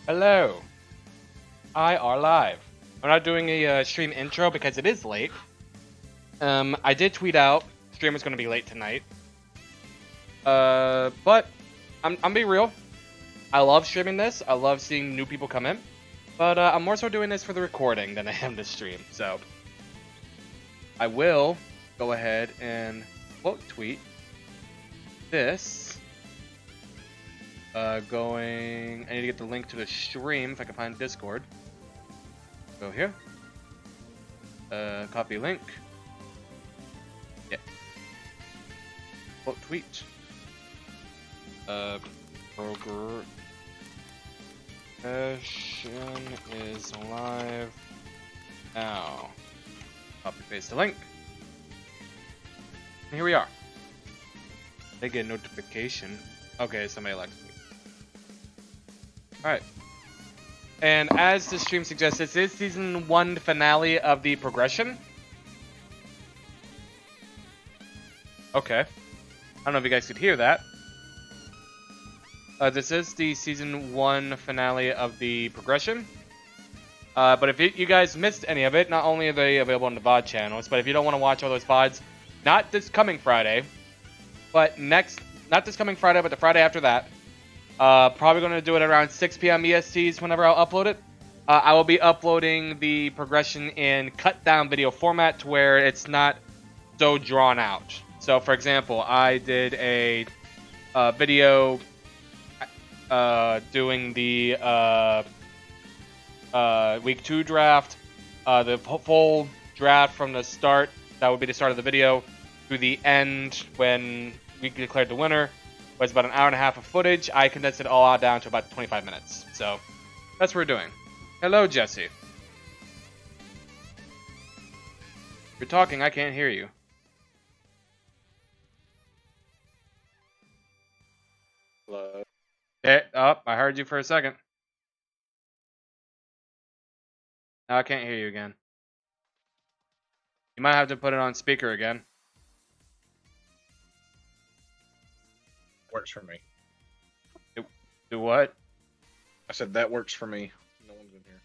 Hello. I are live. I'm not doing a stream intro because it is late. I did tweet out stream is going to be late tonight. But I'm being real. I love streaming this. I love seeing new people come in. But I'm more so doing this for the recording than I am the stream. So I will go ahead and quote tweet this. I need to get the link to the stream if I can find Discord. Go here. Copy link. Yeah. Quote tweet. Progression is live now. Copy paste the link. And here we are. I get a notification. Okay, somebody likes me. Alright. And as the stream suggests, this is season 1 finale of the progression. Okay. I don't know if you guys could hear that. This is the season 1 finale of the progression. But if you guys missed any of it, not only are they available on the VOD channels, but if you don't want to watch all those VODs, not this coming Friday, but not this coming Friday, but the Friday after that, probably going to do it around 6 p.m. ESTs whenever I'll upload it. I will be uploading the progression in cut down video format to where it's not so drawn out. So, for example, I did a video doing the week 2 draft, the full draft from the start, that would be the start of the video, to the end when we declared the winner, was about an hour and a half of footage. I condensed it all out down to about 25 minutes. So, that's what we're doing. Hello, Jesse. If you're talking, I can't hear you. Hello. I heard you for a second. Now I can't hear you again. You might have to put it on speaker again. Works for me. Do what? I said that works for me. No one's in here.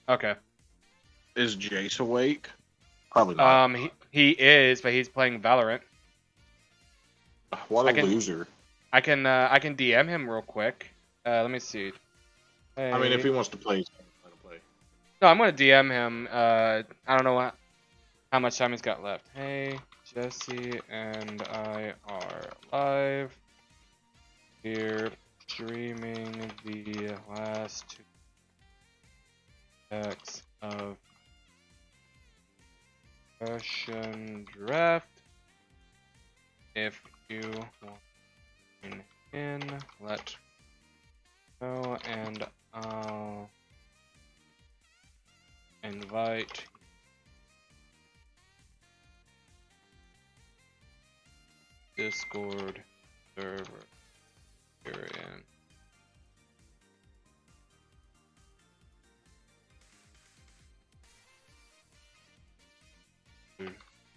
Okay. Is Jace awake? Probably not. He is, but he's playing Valorant. What a loser. I can DM him real quick. Let me see. Hey. I mean, if he wants to play, he's going to play. No, I'm gonna DM him. I don't know how much time he's got left. Hey, Jesse and I are live. We're streaming the last 2 acts of Russian draft. If you want in, let know, and I'll invite Discord server you're in.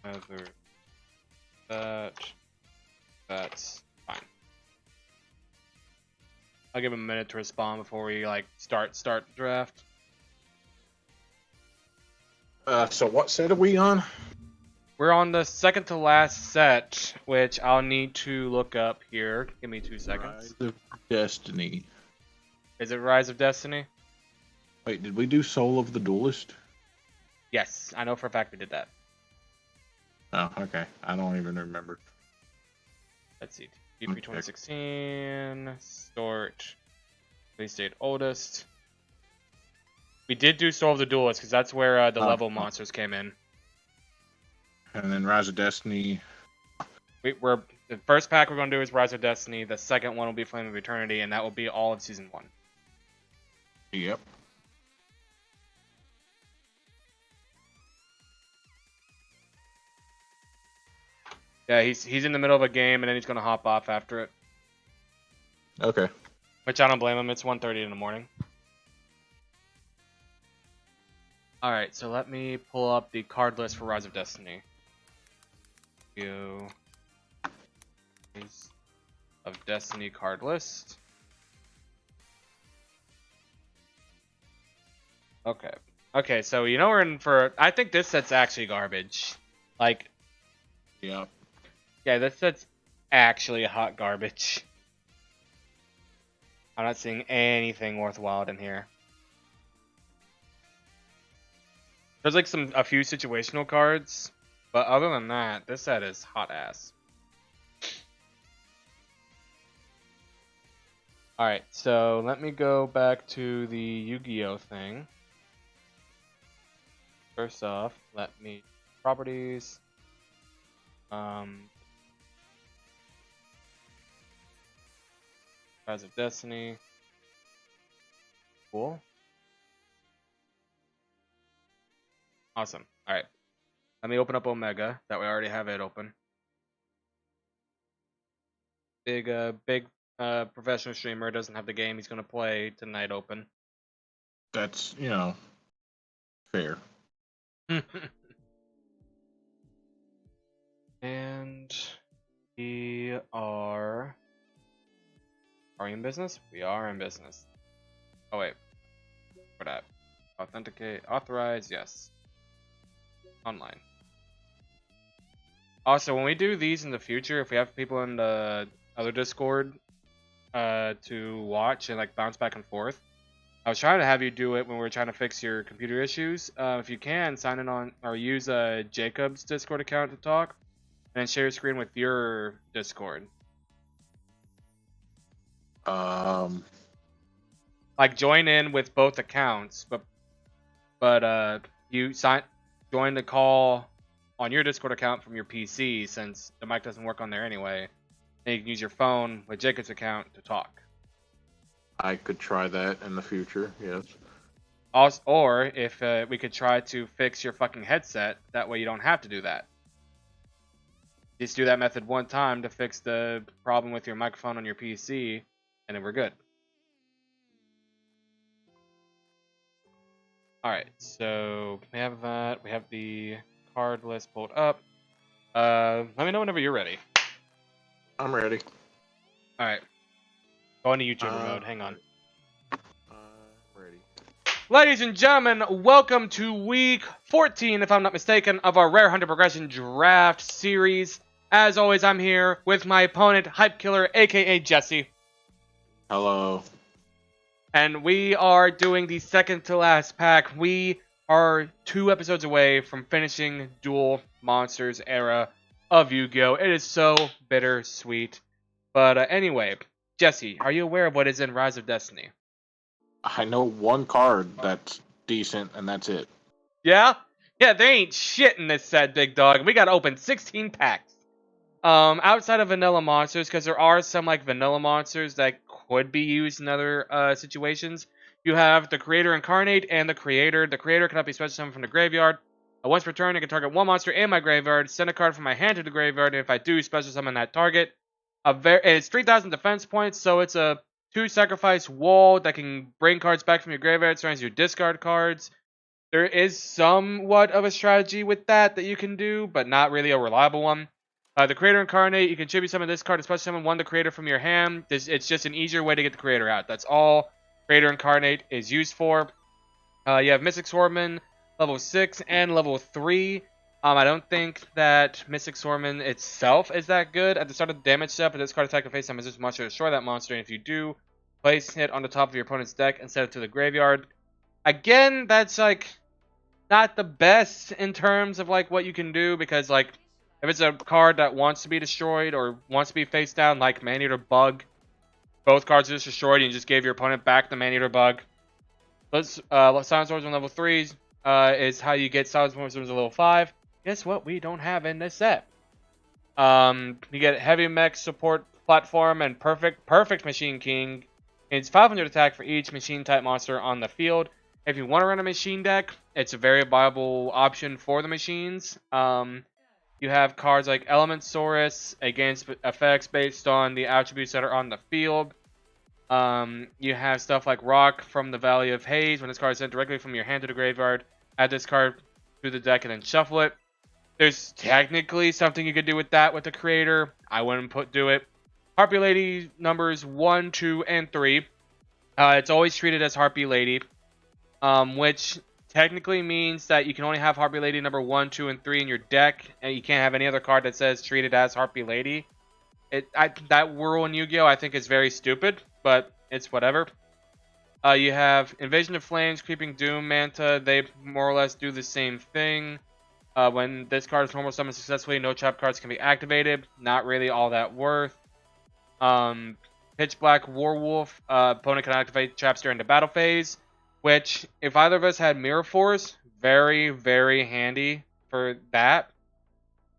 Whether that's fine. I'll give him a minute to respond before we start the draft. So what set are we on? We're on the second to last set, which I'll need to look up here. Give me 2 seconds. Rise of Destiny. Is it Rise of Destiny? Wait, did we do Soul of the Duelist? Yes, I know for a fact we did that. Oh, okay. I don't even remember. Let's see. D3 2016. Sort. Release date oldest. We did do Soul of the Duelist because that's where the level monsters came in. And then Rise of Destiny. The first pack we're going to do is Rise of Destiny. The second one will be Flame of Eternity, and that will be all of Season 1. Yep. Yeah, he's in the middle of a game, and then he's going to hop off after it. Okay. Which I don't blame him. It's 1:30 in the morning. Alright, so let me pull up the card list for Rise of Destiny. Rise of Destiny card list. Okay. Okay, so you know we're in for... I think this set's actually garbage. Like, Yeah. yeah, this set's actually hot garbage. I'm not seeing anything worthwhile in here. There's like a few situational cards, but other than that, this set is hot ass. Alright, so let me go back to the Yu-Gi-Oh thing. First off, let me properties. Rise of Destiny. Cool. Awesome. Alright. Let me open up Omega. That way I already have it open. Big professional streamer doesn't have the game he's gonna play tonight open. That's, fair. And we are we in business? We are in business. Oh wait. For that. Authenticate, authorize, yes. Online. Also, when we do these in the future, if we have people in the other Discord to watch and like bounce back and forth, I was trying to have you do it when we were trying to fix your computer issues. If you can, sign in on or use Jacob's Discord account to talk, and then share your screen with your Discord. Like join in with both accounts, but you join the call on your Discord account from your PC since the mic doesn't work on there anyway. And you can use your phone with Jacob's account to talk. I could try that in the future, yes. Also, or if we could try to fix your fucking headset, that way you don't have to do that. Just do that method one time to fix the problem with your microphone on your PC, and then we're good. Alright, so we have that. We have the card list pulled up. Let me know whenever you're ready. I'm ready. Alright. Go into YouTuber mode. Hang on. Ready. Ladies and gentlemen, welcome to week 14, if I'm not mistaken, of our Rare Hunter Progression Draft Series. As always, I'm here with my opponent, Hype Killer, aka Jesse. Hello. And we are doing the second to last pack. We are 2 episodes away from finishing Duel Monsters era of Yu-Gi-Oh! It is so bittersweet. But anyway, Jesse, are you aware of what is in Rise of Destiny? I know one card that's decent, and that's it. Yeah? Yeah, there ain't shit in this set, big dog. We gotta open 16 packs. Outside of vanilla monsters, because there are some like vanilla monsters that could be used in other situations. You have the Creator Incarnate and the Creator. The Creator cannot be special summoned from the graveyard. Once per turn, I can target one monster in my graveyard, send a card from my hand to the graveyard, and if I do, special summon that target. It's 3,000 defense points, so it's a 2 sacrifice wall that can bring cards back from your graveyard, so as you discard cards. There is somewhat of a strategy with that you can do, but not really a reliable one. The Creator Incarnate, you can tribute summon this card and special summon one the Creator from your hand. It's just an easier way to get the Creator out. That's all Creator Incarnate is used for. You have Mystic Swordsman, level 6 and level 3. I don't think that Mystic Swordsman itself is that good. At the start of the damage step, if this card attack and face summons this monster, destroy that monster. And if you do, place it on the top of your opponent's deck and set it to the graveyard. Again, that's like not the best in terms of like what you can do, because like if it's a card that wants to be destroyed or wants to be face down, like Man-Eater Bug, both cards are just destroyed and you just gave your opponent back the Man-Eater Bug. Silent Swordsman level 3 is how you get Silent Swordsman level 5. Guess what we don't have in this set? You get Heavy Mech Support Platform and Perfect Machine King. It's 500 attack for each machine type monster on the field. If you want to run a machine deck, it's a very viable option for the machines. You have cards like Elementsaurus against effects based on the attributes that are on the field. You have stuff like Rock from the Valley of Haze. When this card is sent directly from your hand to the graveyard, add this card to the deck and then shuffle it. There's technically something you could do with that with the Creator. I wouldn't do it. Harpy Lady numbers 1, 2, and 3. It's always treated as Harpy Lady. which technically means that you can only have Harpy Lady number 1, 2, and 3 in your deck, and you can't have any other card that says treated as Harpy Lady. That rule in Yu-Gi-Oh! I think is very stupid, but it's whatever. You have Invasion of Flames, Creeping Doom, Manta. They more or less do the same thing. When this card is normal summoned successfully, no trap cards can be activated. Not really all that worth. Pitch Black Warwolf. Opponent can activate traps during the battle phase. Which, if either of us had Mirror Force, very, very handy for that.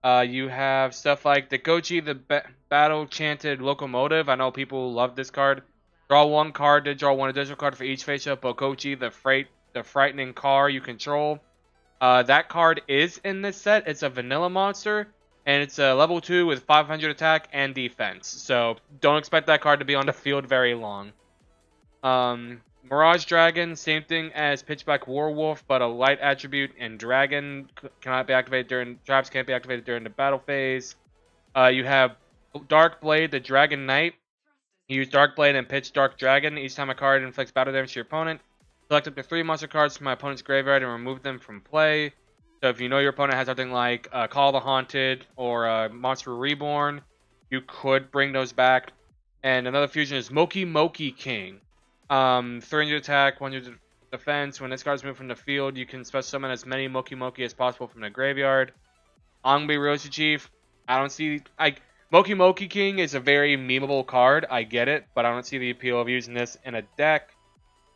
You have stuff like Dakochi, the Battle Chanted Locomotive. I know people love this card. Draw one card to draw one additional card for each face-up. Bokochi, the frightening car you control. That card is in this set. It's a vanilla monster, and it's a level 2 with 500 attack and defense. So don't expect that card to be on the field very long. Mirage Dragon, same thing as Pitchback Warwolf, but a light attribute, and Dragon cannot be activated during traps, can't be activated during the battle phase. You have Dark Blade, the Dragon Knight. You use Dark Blade and pitch Dark Dragon. Each time a card inflicts battle damage to your opponent, select up to 3 monster cards from my opponent's graveyard and remove them from play. So if you know your opponent has something like Call the Haunted or Monster Reborn, you could bring those back. And another fusion is Moki Moki King. 300 attack, 100 defense. When this card is moved from the field, you can special summon as many Moki Moki as possible from the graveyard. Angbi Roshi Chief. I don't see... Moki Moki King is a very memeable card. I get it, but I don't see the appeal of using this in a deck.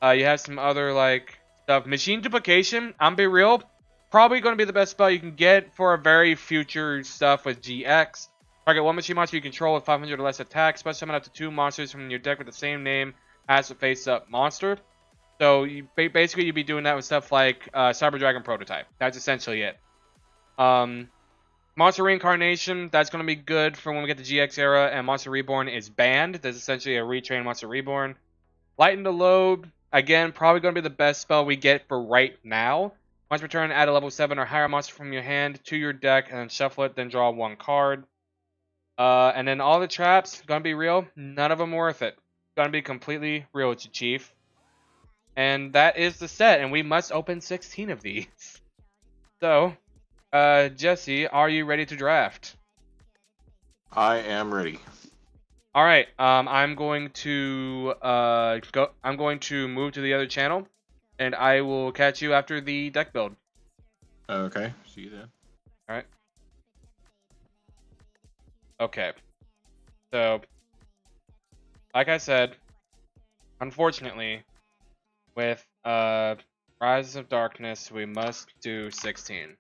You have some other, stuff. Machine Duplication, I'm be real, probably going to be the best spell you can get for a very future stuff with GX. Target one machine monster you control with 500 or less attack. Special summon up to 2 monsters from your deck with the same name as a face-up monster. So, basically, you'd be doing that with stuff like Cyber Dragon Prototype. That's essentially it. Monster Reincarnation, that's going to be good for when we get the GX era, and Monster Reborn is banned. That's essentially a retrained Monster Reborn. Lighten the Load, again, probably going to be the best spell we get for right now. Once per turn, add a level 7 or higher monster from your hand to your deck, and then shuffle it, then draw 1 card. And then all the traps, going to be real, none of them worth it. Going to be completely real with you, Chief. And that is the set, and we must open 16 of these. So... Jesse, are you ready to draft? I am ready. All right. I'm going to go. I'm going to move to the other channel, and I will catch you after the deck build. Okay. See you then. All right. Okay. So, like I said, unfortunately, with Rise of Darkness, we must do 16.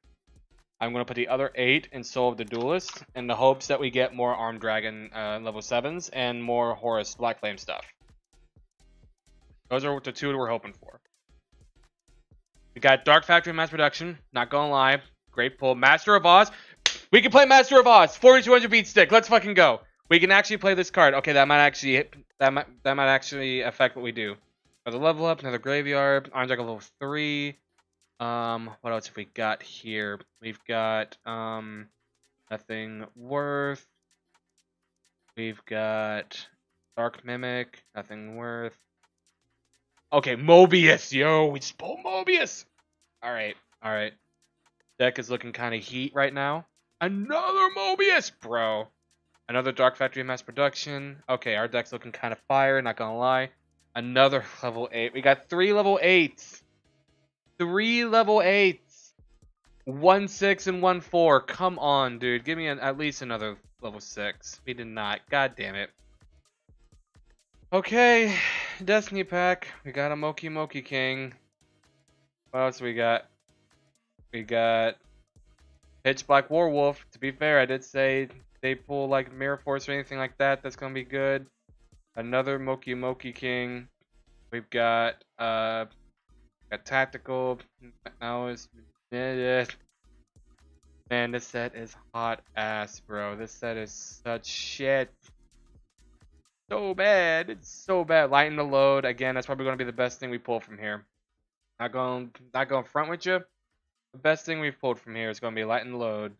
I'm going to put the other 8 in Soul of the Duelist in the hopes that we get more Armed Dragon level 7s and more Horus Black Flame stuff. Those are the 2 that we're hoping for. We got Dark Factory Mass Production. Not going to lie. Great pull. Master of Oz. We can play Master of Oz. 4200 beat stick. Let's fucking go. We can actually play this card. Okay, that might actually affect what we do. Another level up. Another graveyard. Armed Dragon level 3. What else have we got here? We've got, nothing worth. We've got Dark Mimic, nothing worth. Okay, Mobius, yo, we just pulled Mobius! Alright. Deck is looking kind of heat right now. Another Mobius, bro! Another Dark Factory Mass Production. Okay, our deck's looking kind of fire, not gonna lie. Another level 8. We got 3 level 8s. 3 level 8s. 1 6 and 1 4. Come on, dude. Give me at least another level 6. We did not. God damn it. Okay. Destiny pack. We got a Moki Moki King. What else we got? We got Pitch Black Warwolf. To be fair, I did say they pull like Mirror Force or anything like that. That's going to be good. Another Moki Moki King. We've got Tactical. Now is man, this set is hot ass, bro. This set is such shit. So bad. It's so bad. Lighten the Load. Again, that's probably going to be the best thing we pull from here. Not going front with you. The best thing we've pulled from here is going to be Lighten the Load.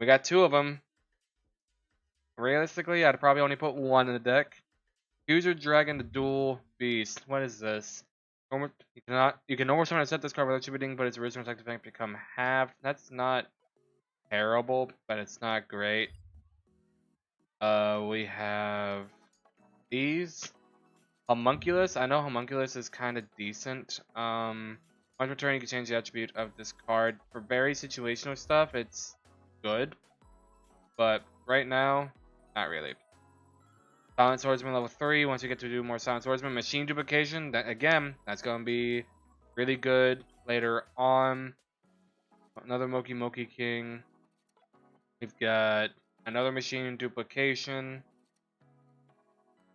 We got 2 of them. Realistically, I'd probably only put 1 in the deck. User Dragon the Dual Beast. What is this? You can normal summon and set this card without attributing, but its original attack effect become half. That's not terrible, but it's not great. We have these. Homunculus. I know Homunculus is kind of decent. Once per turn, you can change the attribute of this card. For very situational stuff, it's good. But right now, not really. Silent Swordsman level 3. Once you get to do more Silent Swordsman, Machine Duplication. That again, that's going to be really good later on. Another Moki Moki King. We've got another Machine Duplication.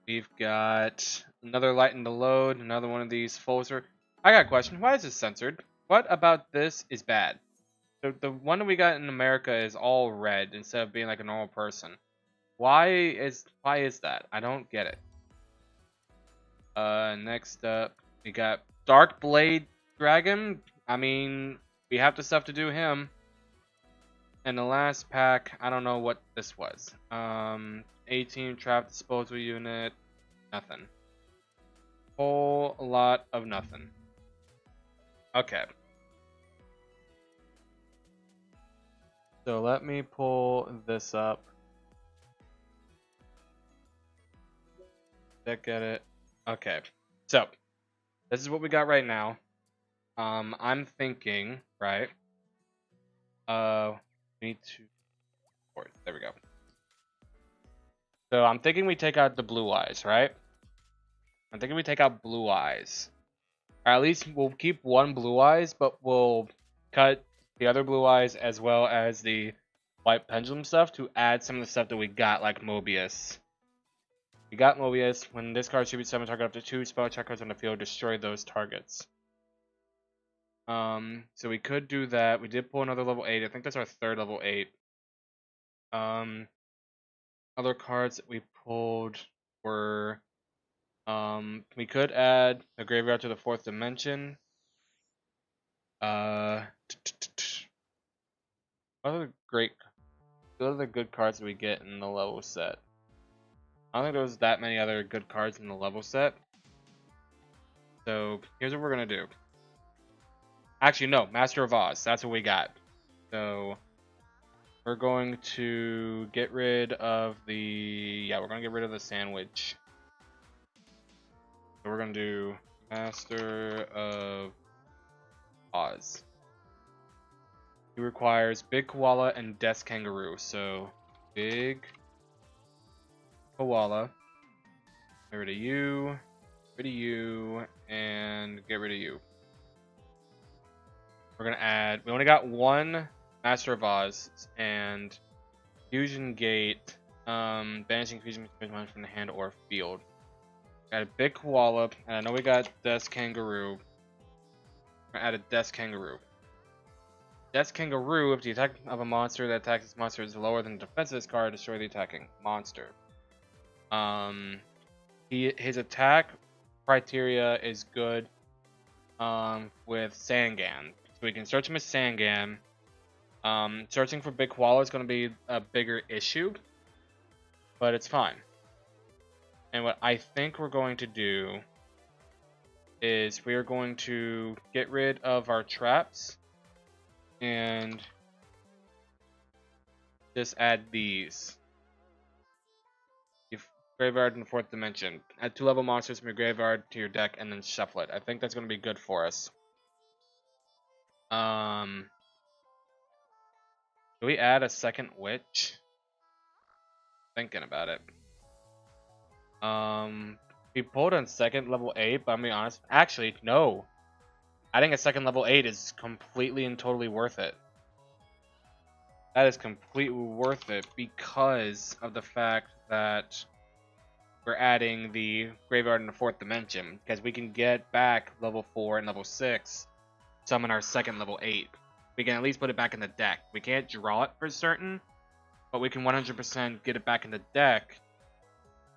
We've got another Lighten the Load. Another one of these Fulser. I got a question. Why is this censored? What about this is bad? The one that we got in America is all red instead of being like a normal person. Why is that? I don't get it. Next up, we got Dark Blade Dragon. I mean, we have the stuff to do him. And the last pack, I don't know what this was. 18 Trap Disposal Unit. Nothing. Whole lot of nothing. Okay. So let me pull this up. Did I get it? Okay. So this is what we got right now. I'm thinking, right? We need to. There we go. So I'm thinking we take out the Blue Eyes, right? I'm thinking we take out Blue Eyes. Or at least we'll keep one Blue Eyes, but we'll cut the other Blue Eyes as well as the White Pendulum stuff to add some of the stuff that we got, like Mobius. We got Mobius. When this card tributes summon target up to 2 spell check cards on the field, destroy those targets. So we could do that. We did pull another level 8. I think that's our third level 8. Other cards that we pulled were we could add the graveyard to the 4th dimension. What are the good cards that we get in the level set? I don't think there's that many other good cards in the level set. So here's what we're gonna do. Actually, no, Master of Oz. That's what we got. So we're going to get rid of the we're gonna get rid of the sandwich. So we're gonna do Master of Oz. He requires Big Koala and Death Kangaroo. So Big Koala. Get rid of you, and get rid of you. We're gonna add. We only got one Master of Oz and Fusion Gate. Banishing Fusion from the hand or field. Add a Big Koala, and I know we got Death Kangaroo. We're gonna add a Death Kangaroo. Death Kangaroo, if the attack of a monster that attacks this monster is lower than the defense of this card, destroy the attacking monster. His attack criteria is good with Sangan. So we can search him as Sangan. Searching for Big Koala is going to be a bigger issue, but it's fine. And what I think we're going to do is we are going to get rid of our traps and just add these. Graveyard in the 4th dimension. Add 2 level monsters from your graveyard to your deck and then shuffle it. I think that's going to be good for us. Do we add a second witch? Thinking about it. We pulled on second level 8, but I'm being honest. Actually, no. Adding a second level 8 is completely and totally worth it. That is completely worth it because of the fact that we're adding the graveyard in the 4th dimension, because we can get back level 4 and level 6, summon our second level 8. We can at least put it back in the deck. We can't draw it for certain, but we can 100% get it back in the deck.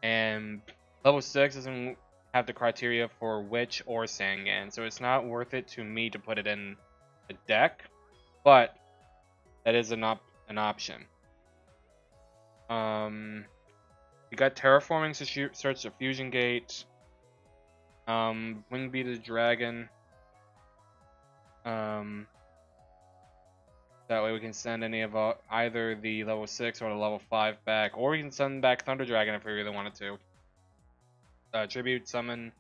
And level 6 doesn't have the criteria for Witch or Sangan, so it's not worth it to me to put it in the deck, but that is an option. We got Terraforming to search the Fusion Gate. Wing Beater Dragon. That way we can send any of either the level 6 or the level 5 back, or we can send back Thunder Dragon if we really wanted to. Tribute, summon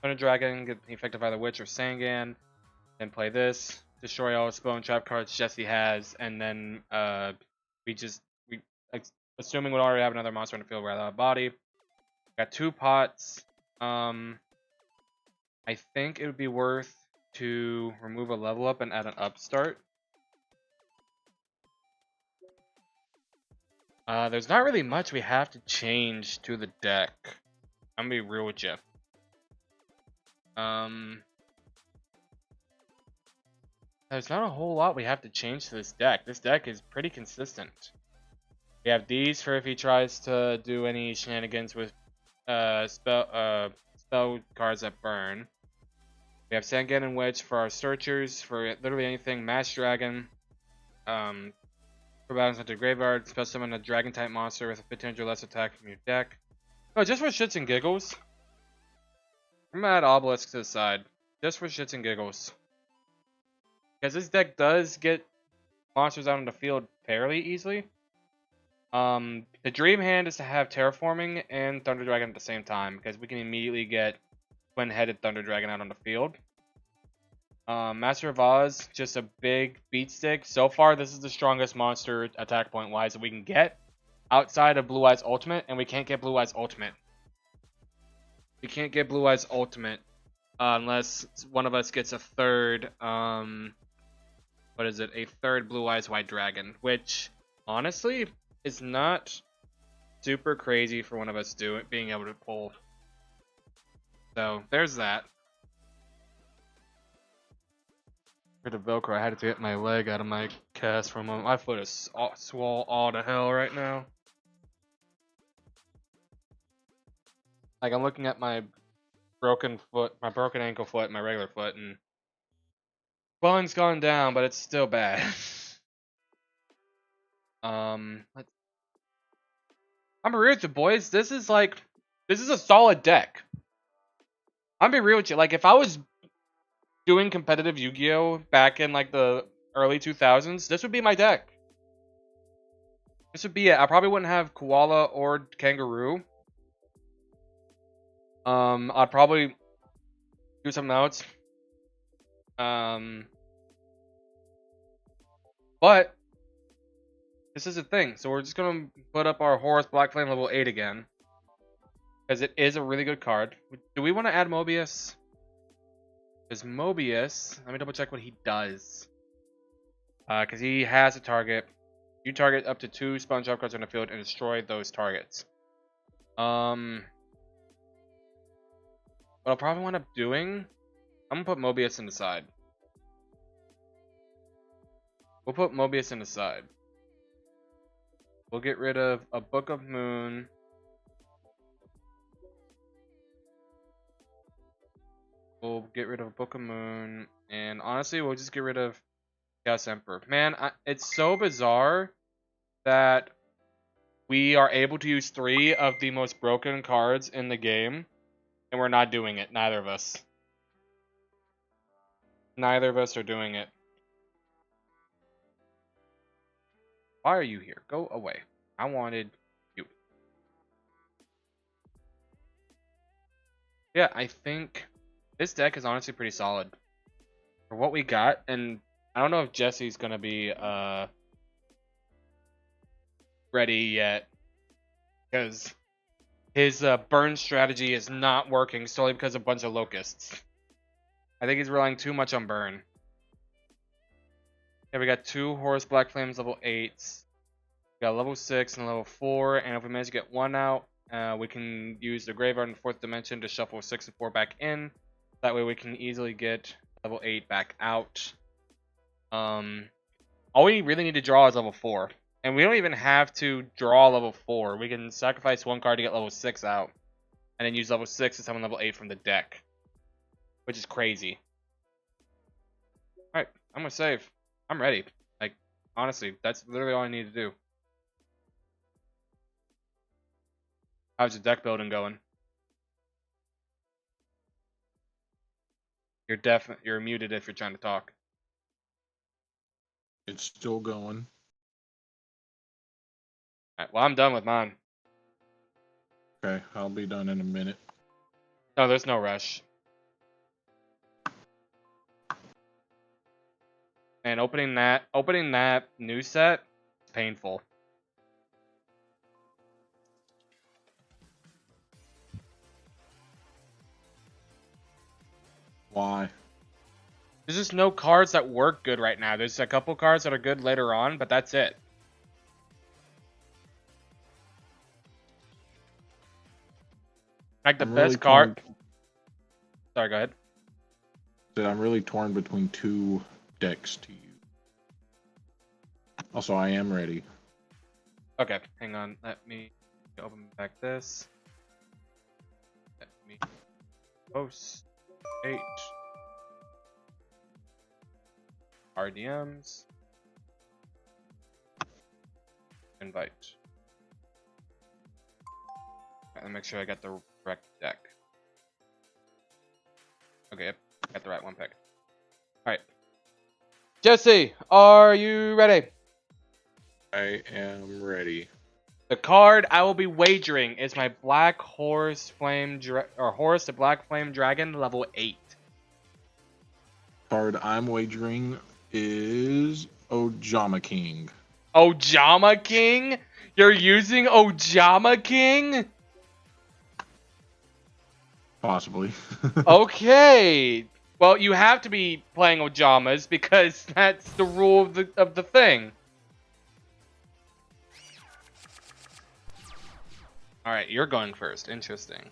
Thunder Dragon, get effective either Witch or Sangan, then play this, destroy all spell and trap cards Jesse has, and then assuming we already have another monster in the field rather than a body. Got 2 pots. I think it would be worth to remove a level up and add an upstart. There's not really much we have to change to the deck. I'm gonna be real with you. There's not a whole lot we have to change to this deck. This deck is pretty consistent. We have these for if he tries to do any shenanigans with spell cards that burn. We have Sangan and Witch for our searchers, for literally anything. Mass Dragon. For balance into graveyard, spell summon a dragon type monster with a 1500 less attack from your deck. No, just for shits and giggles. I'm gonna add Obelisk to the side. Just for shits and giggles. Because this deck does get monsters out on the field fairly easily. The dream hand is to have Terraforming and Thunder Dragon at the same time, because we can immediately get Twin-Headed Thunder Dragon out on the field. Master of Oz, just a big beat stick. So far, this is the strongest monster attack point wise that we can get outside of Blue Eyes Ultimate, and we can't get Blue Eyes Ultimate. We can't get Blue Eyes Ultimate unless one of us gets a third, a third Blue Eyes White Dragon, which honestly is not super crazy for one of us being able to pull. So there's that. For the Velcro, I had to get my leg out of my cast for a moment. My foot is swole all to hell right now. Like, I'm looking at my broken foot, my broken ankle foot, my regular foot, and swelling's gone down, but it's still bad. I'm real with you, boys. This is a solid deck. I'm gonna be real with you. Like, if I was doing competitive Yu-Gi-Oh back in like the early 2000s, this would be my deck. This would be it. I probably wouldn't have Koala or Kangaroo. I'd probably do something else. But this is the thing. So we're just gonna put up our Horus Black Flame level 8 again, because it is a really good card. Do we want to add Mobius? Because Mobius, let me double check what he does. Because he has a target. You target up to 2 spawn drop cards on the field and destroy those targets. What I'll probably wind up doing, I'm gonna put Mobius in the side. We'll put Mobius in the side. We'll get rid of a Book of Moon. We'll get rid of Book of Moon, and honestly, we'll just get rid of Chaos Emperor. Man, it's so bizarre that we are able to use 3 of the most broken cards in the game, and we're not doing it. Neither of us. Neither of us are doing it. Why are you here? Go away. I wanted you. Yeah, I think this deck is honestly pretty solid for what we got, and I don't know if Jesse's gonna be ready yet, because his burn strategy is not working solely because of a bunch of locusts. I think he's relying too much on burn. Okay, we got 2 Horus Black Flames level 8s. We got level 6 and level 4, and if we manage to get 1 out, we can use the Graveyard in 4th Dimension to shuffle 6 and 4 back in. That way we can easily get level 8 back out. All we really need to draw is level 4. And we don't even have to draw level 4. We can sacrifice 1 card to get level 6 out, and then use level 6 to summon level 8 from the deck, which is crazy. Alright, I'm gonna save. I'm ready. Like, honestly, that's literally all I need to do. How's the deck building going? You're muted if you're trying to talk. It's still going. Alright, well, I'm done with mine. Okay, I'll be done in a minute. No, there's no rush. And opening that new set, it's painful. Why? There's just no cards that work good right now. There's a couple cards that are good later on, but that's it. Like the I'm best really card. torn- Sorry, go ahead. I'm really torn between two decks to use. Also, I am ready. Okay, hang on. Let me open back this. Let me post H RDMs. Invite. Let me make sure I got the correct deck. Okay, yep, got the right one pick. Alright. Jesse, are you ready? I am ready. The card I will be wagering is my Black Horse Horus the Black Flame Dragon level 8. Card I'm wagering is Ojama King. Ojama King? You're using Ojama King? Possibly. Okay. Well, you have to be playing Ojamas because that's the rule of the thing. Alright, you're going first. Interesting.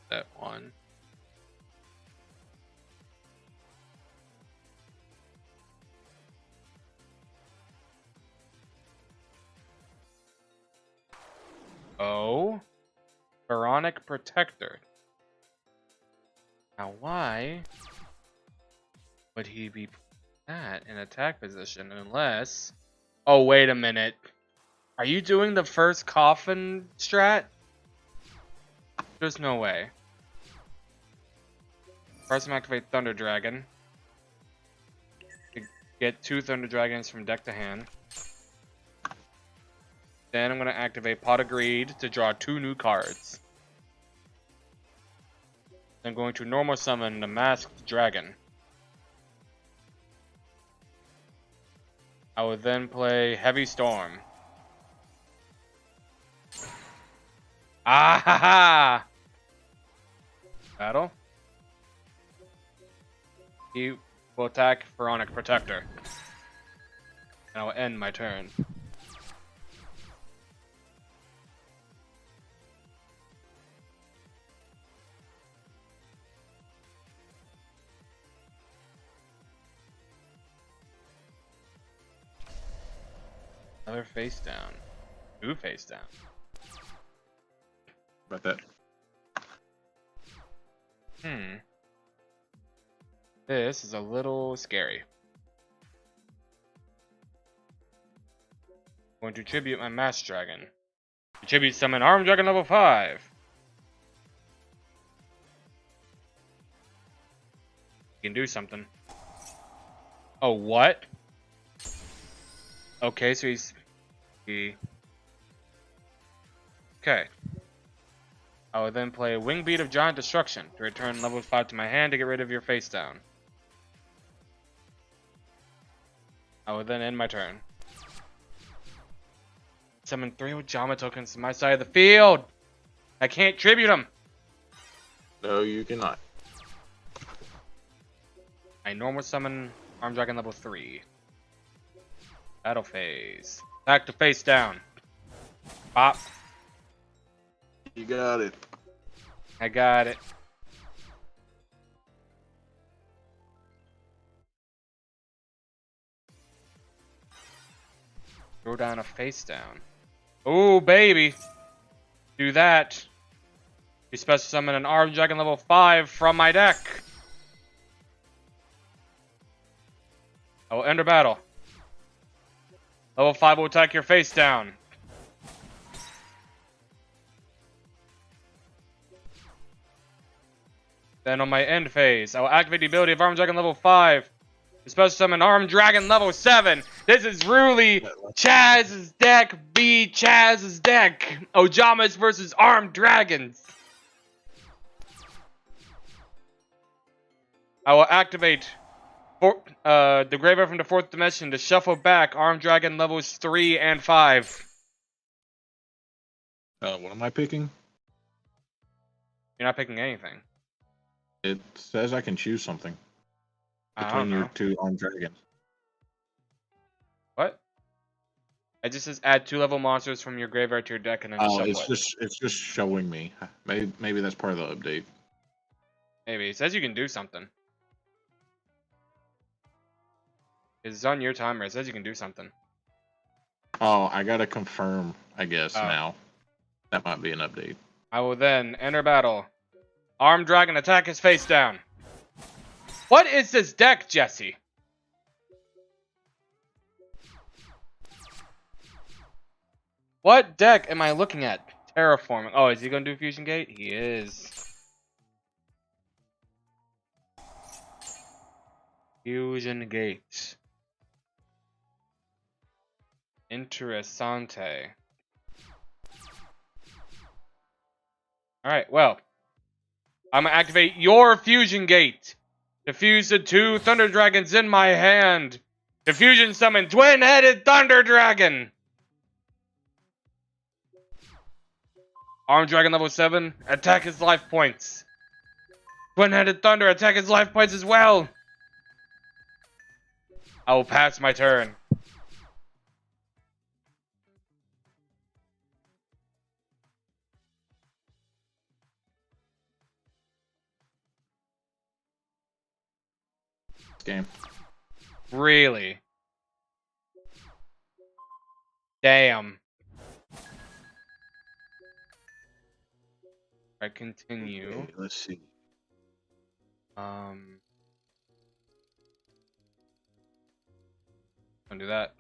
That one. Oh. Pharaonic Protector. Now why would he be that in attack position unless... Oh, wait a minute. Are you doing the first coffin strat? There's no way. First, I'm activate Thunder Dragon. To get 2 Thunder Dragons from deck to hand. Then I'm going to activate Pot of Greed to draw 2 new cards. I'm going to normal summon the Masked Dragon. I will then play Heavy Storm. Ah ha ha! Battle. He will attack Pharaonic Protector. And I will end my turn. Another face down. 2 face down. About that. This is a little scary. I'm going to tribute my Masked Dragon. Tribute summon Armed Dragon level 5. You can do something. Oh, what? Okay, so Okay. I will then play Wingbeat of Giant Destruction to return level 5 to my hand to get rid of your face down. I will then end my turn. Summon 3 Ojama tokens to my side of the field! I can't tribute them! No, you cannot. I normal summon Armed Dragon level 3. Battle phase. Back to face down. Pop. You got it. I got it. Throw down a face down. Ooh, baby. Do that. You special summon an Armed Dragon level 5 from my deck. I will enter battle. Level 5 will attack your face down. Then on my end phase, I will activate the ability of Armed Dragon level 5. To special summon Armed Dragon level 7. This is really Chaz's deck v Chaz's deck. Ojamas versus Armed Dragons. I will activate the Graveyard from the 4th dimension to shuffle back Armed Dragon levels 3 and 5. What am I picking? You're not picking anything. It says I can choose something I don't between your know. 2 armed dragons. What? It just says add 2-level monsters from your graveyard to your deck and then Oh, shuffle it's just showing me. Maybe that's part of the update. Maybe. It says you can do something. It's on your timer. It says you can do something. Oh, I gotta confirm, I guess, Oh. now. That might be an update. I will then enter battle. Armed Dragon attack his face down. What is this deck, Jesse? What deck am I looking at? Terraforming. Oh, is he gonna do Fusion Gate? He is. Fusion Gate. Interessante. Alright, well. I'm gonna activate your Fusion Gate. To fuse the 2 Thunder Dragons in my hand. To fusion summon Twin-Headed Thunder Dragon. Armed Dragon level 7. Attack his life points. Twin-Headed Thunder, attack his life points as well. I will pass my turn. Game. Really? Damn. I continue. Okay, let's see. Don't do that.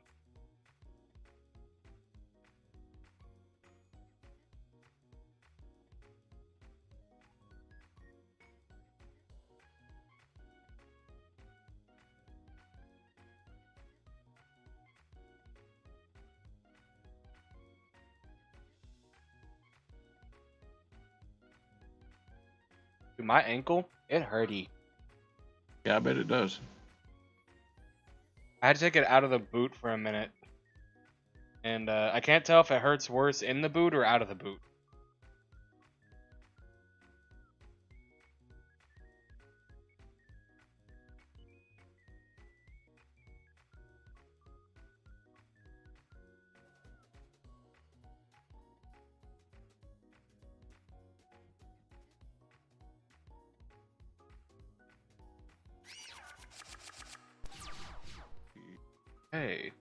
Dude, my ankle, it hurty. Yeah, I bet it does. I had to take it out of the boot for a minute. And I can't tell if it hurts worse in the boot or out of the boot. Hey.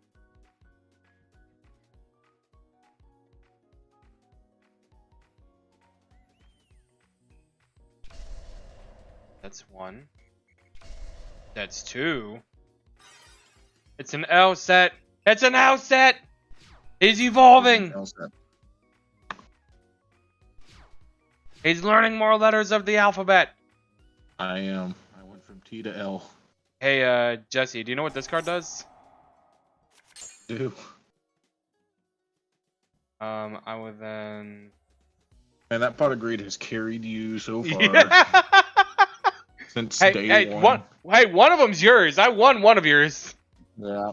That's 1. That's 2. It's an L set. It's an L set. He's evolving. He's learning more letters of the alphabet. I am. I went from T to L. Hey, Jesse, do you know what this card does? Do. I would then. Man, that pot of greed has carried you so far Yeah. since Hey, day hey, one. one of them's yours. I won one of yours. Yeah.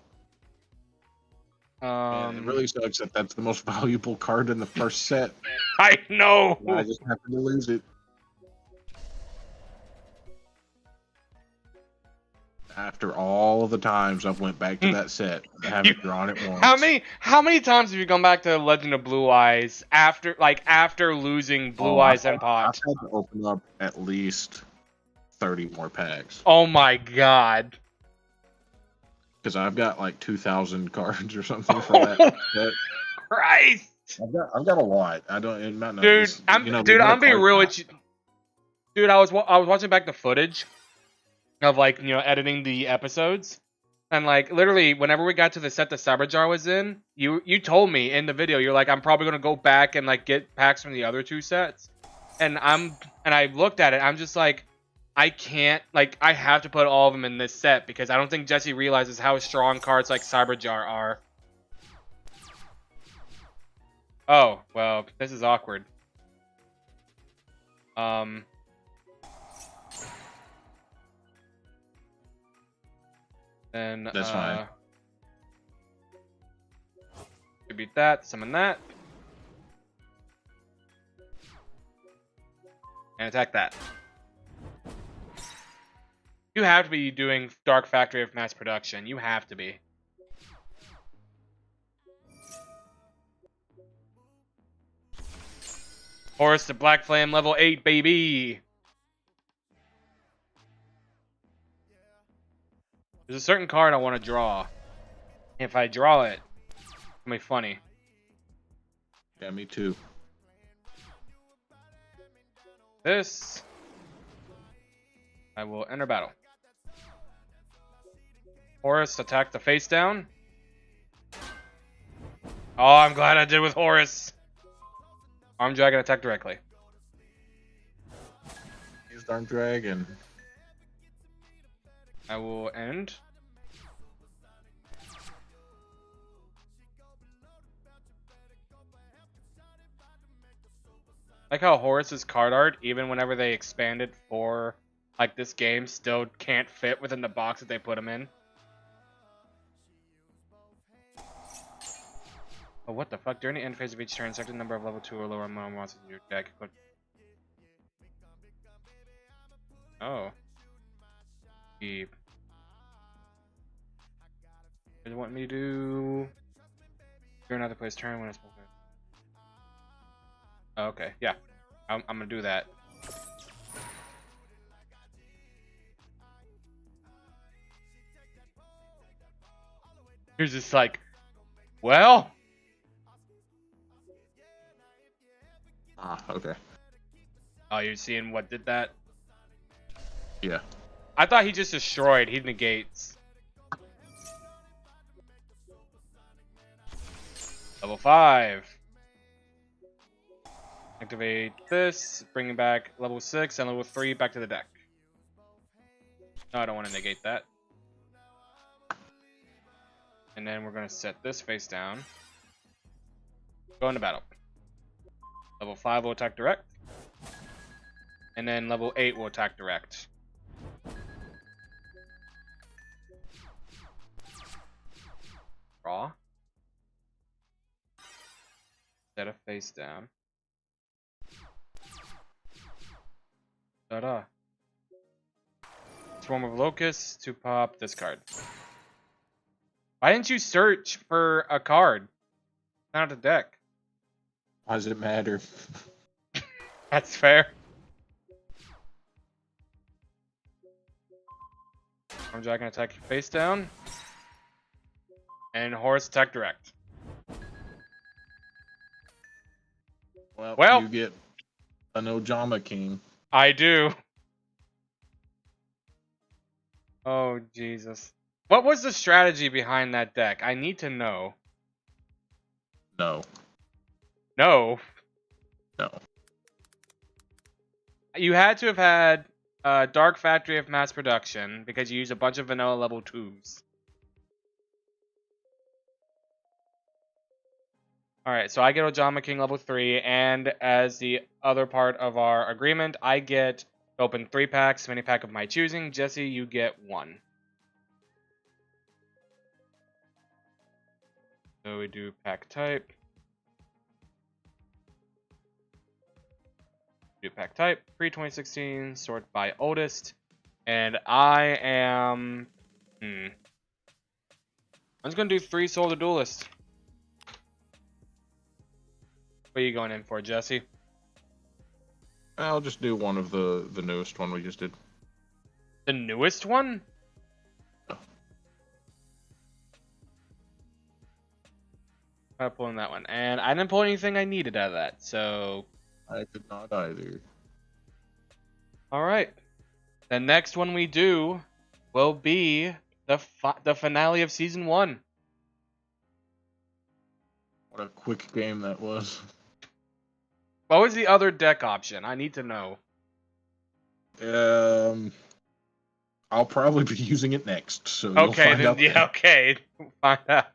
Man, it really sucks that that's the most valuable card in the first set. I know. I just happened to lose it. After all of the times I've went back to that set, I haven't drawn it once. How many times have you gone back to Legend of Blue Eyes after losing Blue Eyes and Pot? I've had to open up at least 30 more packs. Oh my god. Because I've got like 2,000 cards or something for that set. Christ. I've got a lot. I don't. It might not Dude, be, I'm you know, I'm being real with you. Dude, I was watching back the footage of editing the episodes, and literally whenever we got to the set that Cyberjar was in, you told me in the video, you're like, I'm probably gonna go back and get packs from the other 2 sets, and I looked at it, I'm just like, I can't, like, I have to put all of them in this set because I don't think Jesse realizes how strong cards like Cyberjar are. Oh, well, this is awkward. Then, That's fine. Tribute that, summon that. And attack that. You have to be doing Dark Factory of Mass Production. You have to be. Horus the Black Flame, level 8, baby! There's a certain card I want to draw. If I draw it, it'll be funny. Yeah, me too. This, I will enter battle. Horus, attack the face down. Oh, I'm glad I did with Horus. Arm Dragon, attack directly. Use Dark Dragon. I will end. Like how Horus's card art, even whenever they expand it for like this game, still can't fit within the box that they put him in. Oh, what the fuck? During the end phase of each turn, select a number of level 2 or lower monsters in your deck. Oh. Keep. Does it want me to do... During another player's turn when it's... Oh, okay, yeah. I'm gonna do that. Here's just like... Well... Ah, okay. Oh, you're seeing what did that? Yeah. I thought he just destroyed. He negates. Level 5. Activate this. Bring it back level 6 and level 3 back to the deck. No, I don't want to negate that. And then we're going to set this face down. Go into battle. Level 5 will attack direct. And then level 8 will attack direct. Draw. Set a face down. Ta-da. Swarm of Locusts to pop this card. Why didn't you search for a card? Not a deck. Why does it matter? That's fair. Arm Dragon attack face down. And Horus attack direct. Well, you get an Ojama King. I do. Oh, Jesus. What was the strategy behind that deck? I need to know. No. No. No. You had to have had Dark Factory of Mass Production because you used a bunch of vanilla level 2s. Alright, so I get Ojama King level 3, and as the other part of our agreement, I get to open 3 packs, mini pack of my choosing. Jesse, you get 1. So we do pack type. Do pack type, pre-2016, sort by oldest. And I am... I'm just going to do 3 Soul the Duelist. What are you going in for, Jesse? I'll just do one of the newest one we just did. The newest one? Oh. I'm pulling that one. And I didn't pull anything I needed out of that, so... I did not either. Alright. The next one we do will be the finale of Season 1. What a quick game that was. What was the other deck option? I need to know. I'll probably be using it next, so you'll Okay, find then out. yeah, okay. Find out.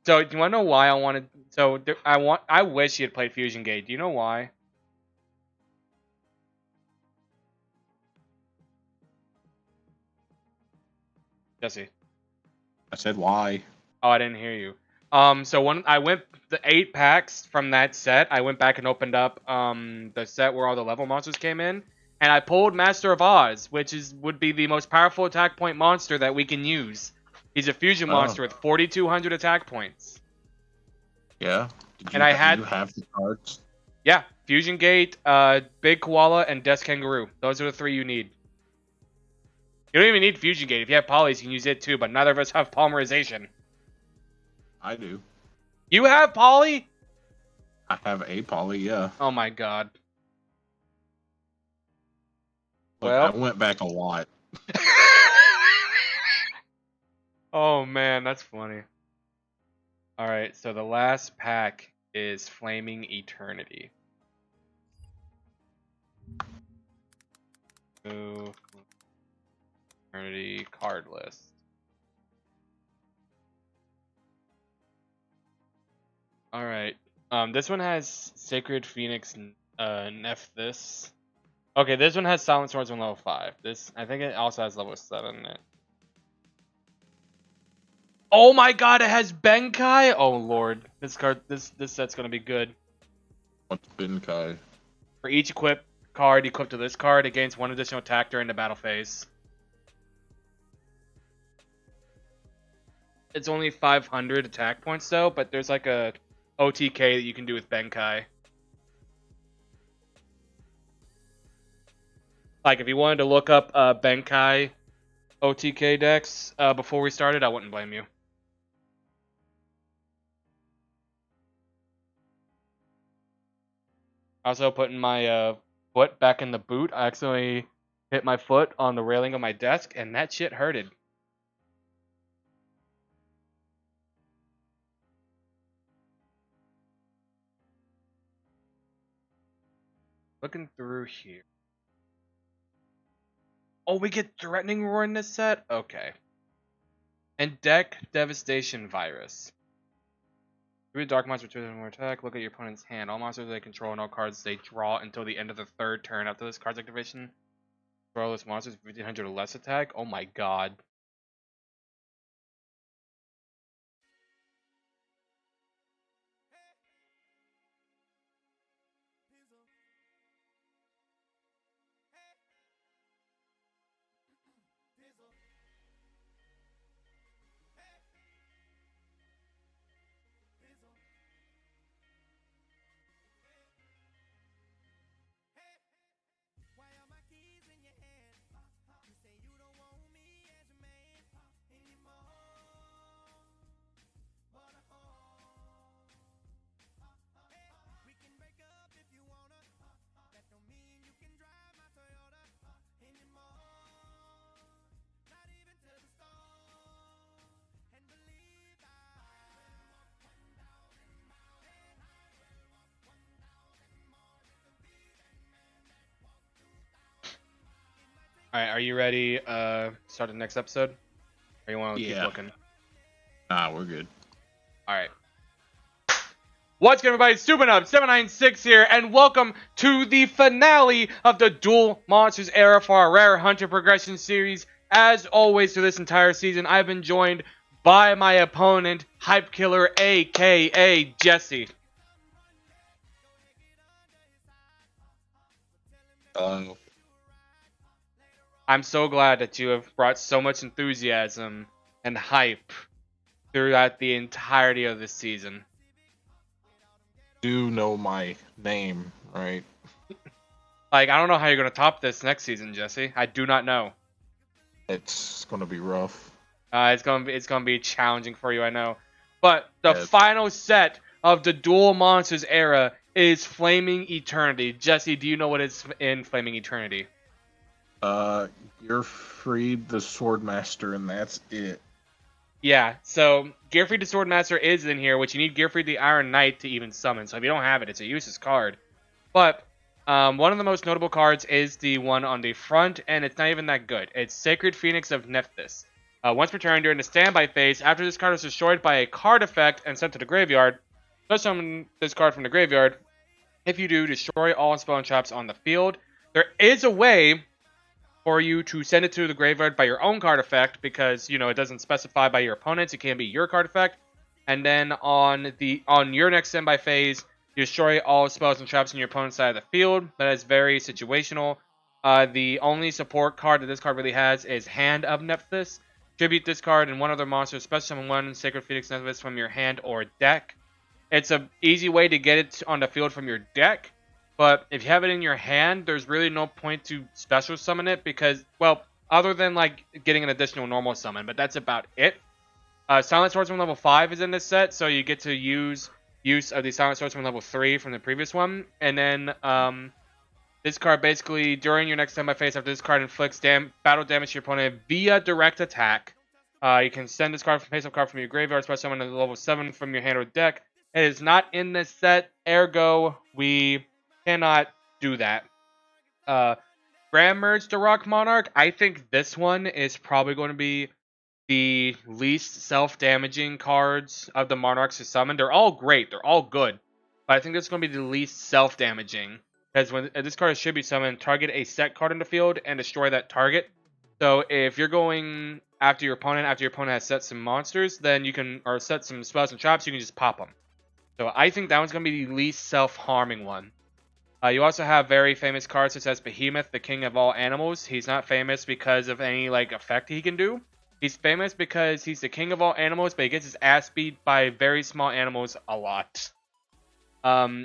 So, do you want to know why I wanted? So, I wish he had played Fusion Gate. Do you know why? Jesse. I said why. Oh, I didn't hear you. So when I went the 8 packs from that set, I went back and opened up the set where all the level monsters came in, and I pulled Master of Oz, which would be the most powerful attack point monster that we can use. He's a fusion Oh. monster with 4,200 attack points. Yeah. And I had Do you have the cards? Yeah, Fusion Gate, Big Koala, and Death Kangaroo. Those are the 3 you need. You don't even need Fusion Gate. If you have polys, you can use it too, but neither of us have polymerization. I do. You have poly? I have a poly, yeah. Oh my god. Look, Well. I went back a lot. Oh man, that's funny. Alright, so the last pack is Flaming Eternity. Ooh. Eternity card list. Alright. This one has Sacred Phoenix Nephthys. Okay, this one has Silent Swords on level 5. I think it also has level 7 in it. Oh my god, it has Benkai! Oh lord. This set's gonna be good. What's Benkai? For each equip card equipped to this card, it gains 1 additional attack during the battle phase. It's only 500 attack points though, but there's like a OTK that you can do with Benkai. Like if you wanted to look up Benkai OTK decks before we started, I wouldn't blame you. Also putting my foot back in the boot. I accidentally hit my foot on the railing of my desk, and that shit hurted. Looking through here. Oh, we get Threatening Roar in this set? Okay. And deck Devastation Virus. Through Dark Monster 2 more attack, look at your opponent's hand. All monsters they control and all cards they draw until the end of the 3rd turn. After this card's activation, draw those monsters 1,500 or less attack. Oh my god. Alright, are you ready start the next episode? Or you want to keep looking? Nah, we're good. Alright. What's good, everybody? Stupid796 here, and welcome to the finale of the Duel Monsters era for our Rare Hunter Progression series. As always, through this entire season, I've been joined by my opponent, Hype Killer, aka Jesse. I'm so glad that you have brought so much enthusiasm and hype throughout the entirety of this season. Do know my name, right? Like, I don't know how you're going to top this next season, Jesse. I do not know. It's gonna be rough. It's gonna be challenging for you, I know. But the final set of the Duel Monsters era is Flaming Eternity. Jesse, do you know what is in Flaming Eternity? Gearfried the Swordmaster, and that's it. Yeah, so Gearfried the Swordmaster is in here, which you need Gearfried the Iron Knight to even summon. So if you don't have it, it's a useless card. But One of the most notable cards is the one on the front, and it's not even that good. It's Sacred Phoenix of Nephthys. Once per turn during the standby phase, after this card is destroyed by a card effect and sent to the graveyard, let's summon this card from the graveyard. If you do, destroy all spell and traps on the field. There is a way for you to send it to the graveyard by your own card effect because, it doesn't specify by your opponents. It can be your card effect. And then on your next standby phase, you destroy all spells and traps on your opponent's side of the field. That is very situational. The only support card that this card really has is Hand of Nephthys. Tribute this card and one other monster, special summon one Sacred Phoenix Nephthys from your hand or deck. It's an easy way to get it on the field from your deck, but if you have it in your hand, there's really no point to special summon it because, well, other than like getting an additional normal summon, but that's about it. Silent Swordsman level 5 is in this set, so you get to use of the Silent Swordsman level 3 from the previous one, and then this card basically, during your next standby phase, after this card inflicts battle damage to your opponent via direct attack, you can send this card from face-up card from your graveyard, special summon a level 7 from your hand or deck. It is not in this set, ergo, we cannot do that. Grand Merge Darok Monarch, I think this one is probably going to be the least self-damaging cards of the Monarchs to summon. They're all great, they're all good, but I think this is going to be the least self-damaging. Because when this card should be summoned, target a set card in the field and destroy that target. So if you're going after your opponent has set some monsters, then you can, or set some spells and traps, you can just pop them. So I think that one's going to be the least self-harming one. You also have very famous cards such as Behemoth, the king of all animals. He's not famous because of any effect he can do. He's famous because he's the king of all animals, but he gets his ass beat by very small animals a lot.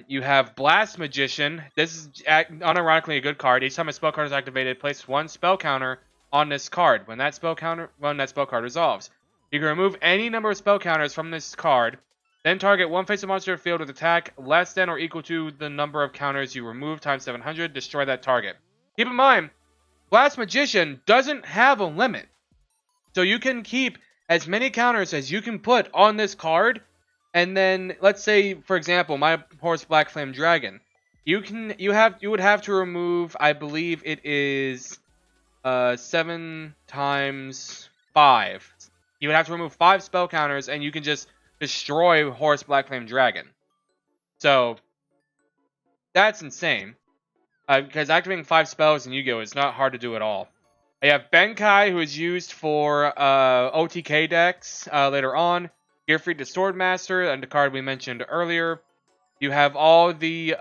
You have Blast Magician. This is unironically a good card. Each time a spell card is activated, place one spell counter on this card. When that spell card resolves, you can remove any number of spell counters from this card. Then target one face-up monster field with attack less than or equal to the number of counters you remove times 700. Destroy that target. Keep in mind, Blast Magician doesn't have a limit. So you can keep as many counters as you can put on this card. And then, let's say, for example, my Horus Black Flame Dragon. You would have to remove, I believe it is 7 times 5. You would have to remove 5 spell counters, and you can just destroy Horus Black Flame Dragon. So, that's insane. Because activating 5 spells in Yu-Gi-Oh! Is not hard to do at all. You have Benkai, who is used for OTK decks later on. Gearfried the Swordmaster, and the card we mentioned earlier. You have all the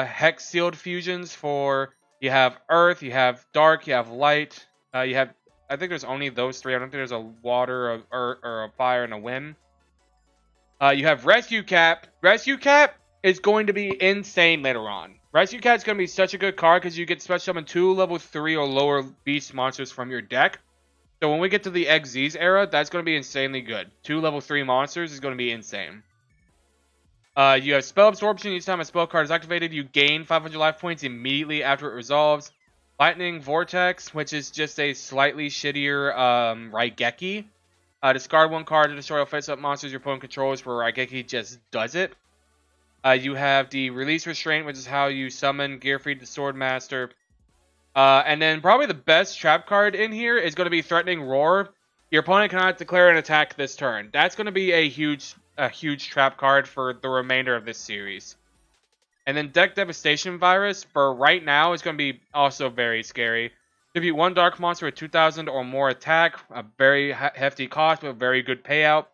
Hex Sealed fusions for... You have Earth, you have Dark, you have Light. You have... I think there's only those 3. I don't think there's a Water, a Earth, or a Fire, and a Wind. You have Rescue Cap. Rescue Cap is going to be insane later on. Rescue Cap is going to be such a good card because you get special summon 2 level 3 or lower beast monsters from your deck. So when we get to the XZ's era, that's going to be insanely good. 2 level 3 monsters is going to be insane. You have Spell Absorption. Each time a spell card is activated, you gain 500 life points immediately after it resolves. Lightning Vortex, which is just a slightly shittier Raigeki. Discard 1 card to destroy all face-up monsters your opponent controls, where Raigeki just does it. You have the Release Restraint, which is how you summon Gearfried the Swordmaster. And then probably the best trap card in here is going to be Threatening Roar. Your opponent cannot declare an attack this turn. That's going to be a huge trap card for the remainder of this series. And then Deck Devastation Virus, for right now, is going to be also very scary. Tribute 1 Dark Monster with 2,000 or more attack. A very hefty cost, but a very good payout.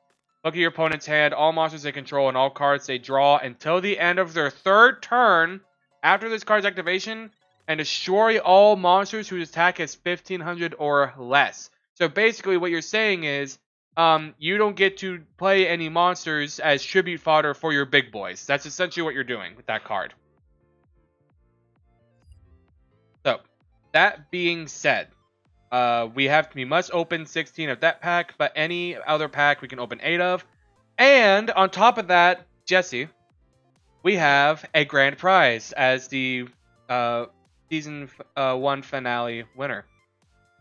Look at your opponent's hand. All monsters they control and all cards they draw until the end of their 3rd turn after this card's activation. And destroy all monsters whose attack is 1,500 or less. So basically what you're saying is, you don't get to play any monsters as tribute fodder for your big boys. That's essentially what you're doing with that card. So, that being said, we must open 16 of that pack, but any other pack we can open 8 of. And on top of that, Jesse, we have a grand prize as the Season 1 finale winner.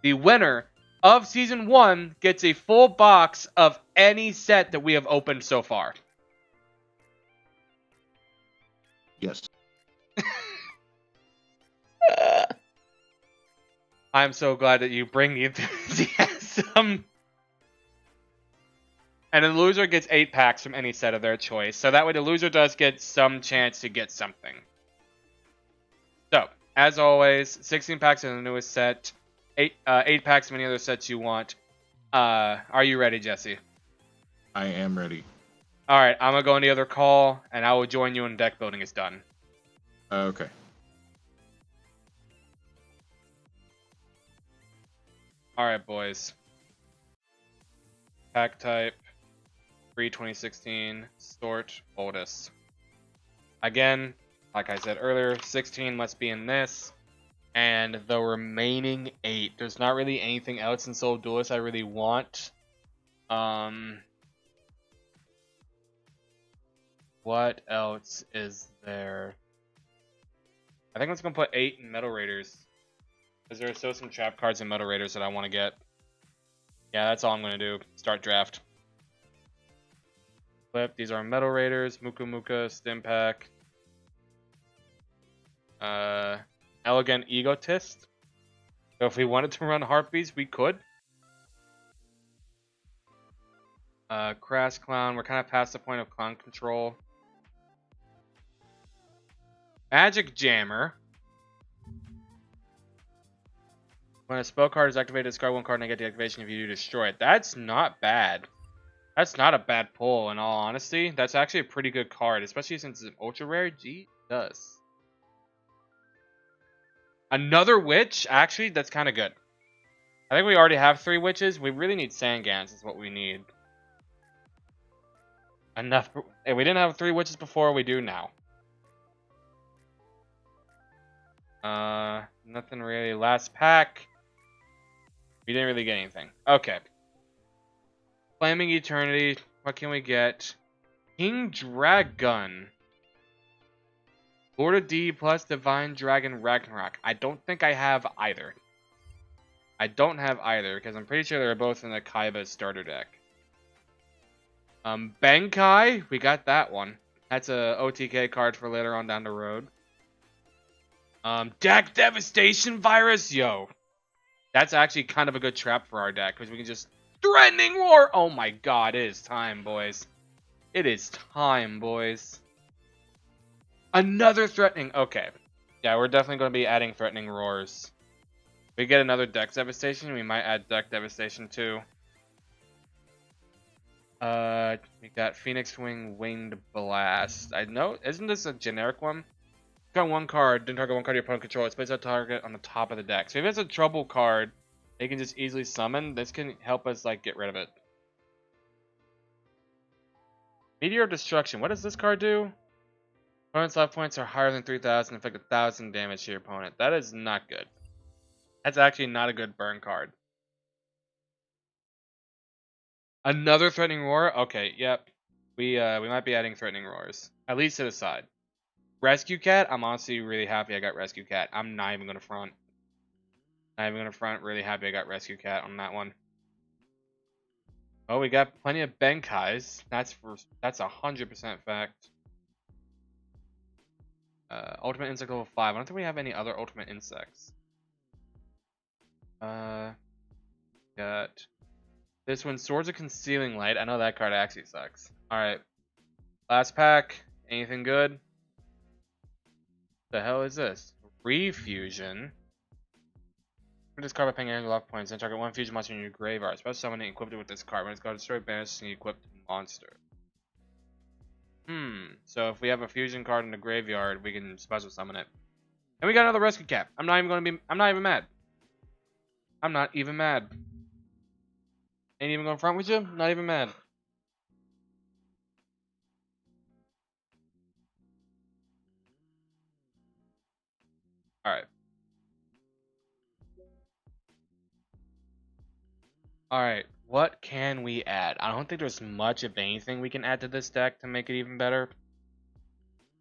The winner of Season 1 gets a full box of any set that we have opened so far. Yes. I'm so glad that you bring the enthusiasm. And the loser gets 8 packs from any set of their choice. So that way the loser does get some chance to get something. So, as always, 16 packs in the newest set. 8 packs from any other sets you want. Are you ready, Jesse? I am ready. Alright, I'm going to go on the other call, and I will join you when deck building is done. Okay. Alright, boys. Pack type. 2016 Stort Oldest. Again, like I said earlier, 16 must be in this. And the remaining 8. There's not really anything else in Soul Duelist I really want. What else is there? I think I'm just going to put 8 in Metal Raiders. Because there are still some trap cards in Metal Raiders that I want to get. Yeah, that's all I'm going to do. Start draft. Flip. These are Metal Raiders, Muka Muka, Stimpack, Elegant Egotist. So if we wanted to run Heartbeats, we could. Crash Clown. We're kind of past the point of clown control. Magic Jammer. When a spell card is activated, discard 1 card and I get the activation if you do destroy it. That's not bad. That's not a bad pull, in all honesty. That's actually a pretty good card, especially since it's an ultra rare. Jesus. Another witch? Actually, that's kind of good. I think we already have 3 witches. We really need Sangans is what we need. Enough. If we didn't have 3 witches before, we do now. Nothing really. Last pack. We didn't really get anything. Okay. Flaming Eternity. What can we get? King Dragon. Lord of D plus Divine Dragon Ragnarok. I don't think I have either. I don't have either because I'm pretty sure they're both in the Kaiba starter deck. Bankai. We got that one. That's a OTK card for later on down the road. Deck Devastation Virus. Yo. That's actually kind of a good trap for our deck because we can just Threatening Roar! Oh my god, it is time, boys. It is time, boys. Another Threatening... Okay. Yeah, we're definitely going to be adding Threatening Roars. If we get another Deck Devastation, we might add Deck Devastation too. We got Phoenix Wing Winged Blast. I know... Isn't this a generic one? Got 1 card, then target 1 card your opponent controls. Place that target on the top of the deck. So if it's a trouble card, they can just easily summon. This can help us like get rid of it. Meteor Destruction. What does this card do? Opponent's life points are higher than 3,000. Inflict 1,000 damage to your opponent. That is not good. That's actually not a good burn card. Another Threatening Roar. Okay, yep. We might be adding Threatening Roars, at least to the side. Rescue Cat. I'm honestly really happy I got Rescue Cat. I'm not even gonna front. Not even gonna front. Really happy I got Rescue Cat on that one. Oh, we got plenty of Benkais. That's 100% fact. Ultimate Insect level 5. I don't think we have any other Ultimate Insects. Got this one, Swords of Concealing Light. I know that card actually sucks. Alright. Last pack. Anything good? The hell is this? Refusion. Discard by paying any lock points and target 1 fusion monster in your graveyard. Special summon and equip it with this card. When it's got destroyed, banish and equipped monster. So if we have a fusion card in the graveyard, we can special summon it. And we got another Rescue Cat. I'm not even mad. I'm not even mad. Ain't even going front with you? Not even mad. Alright. Alright, what can we add? I don't think there's much of anything we can add to this deck to make it even better.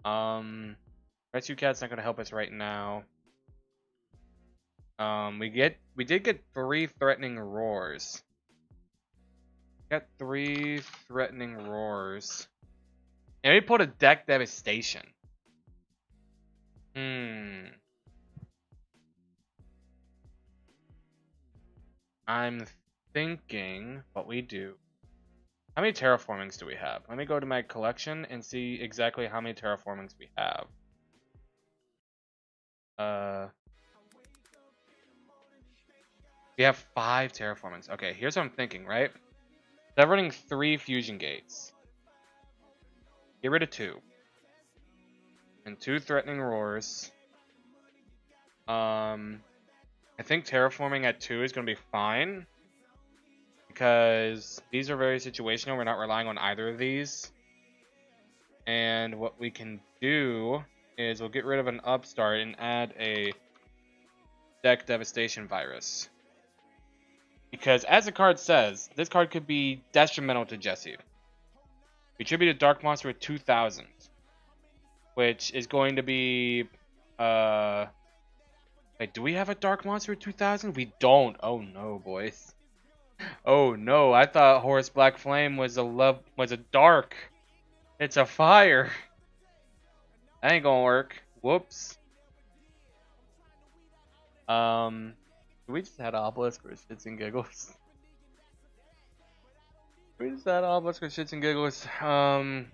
Rescue Cat's not gonna help us right now. We did get 3 Threatening Roars. Got 3 Threatening Roars. And we put a Deck Devastation. I'm thinking what we do. How many terraformings do we have? Let me go to my collection and see exactly how many terraformings we have. We have 5 terraformings. Okay, here's what I'm thinking, right? They're running 3 fusion gates. Get rid of 2. And 2 threatening roars. I think terraforming at 2 is going to be fine. Because these are very situational. We're not relying on either of these. And what we can do is we'll get rid of an upstart and add a deck devastation virus. Because as the card says, this card could be detrimental to Jesse. We tribute a Dark Monster with 2,000. Which is going to be... Wait, do we have a Dark Monster with 2,000? We don't. Oh no, boys. Oh no, I thought Horus Black Flame was a dark. It's a fire. That ain't gonna work. Whoops. We just had Obelisk for shits and giggles. We just had Obelisk for shits and giggles. You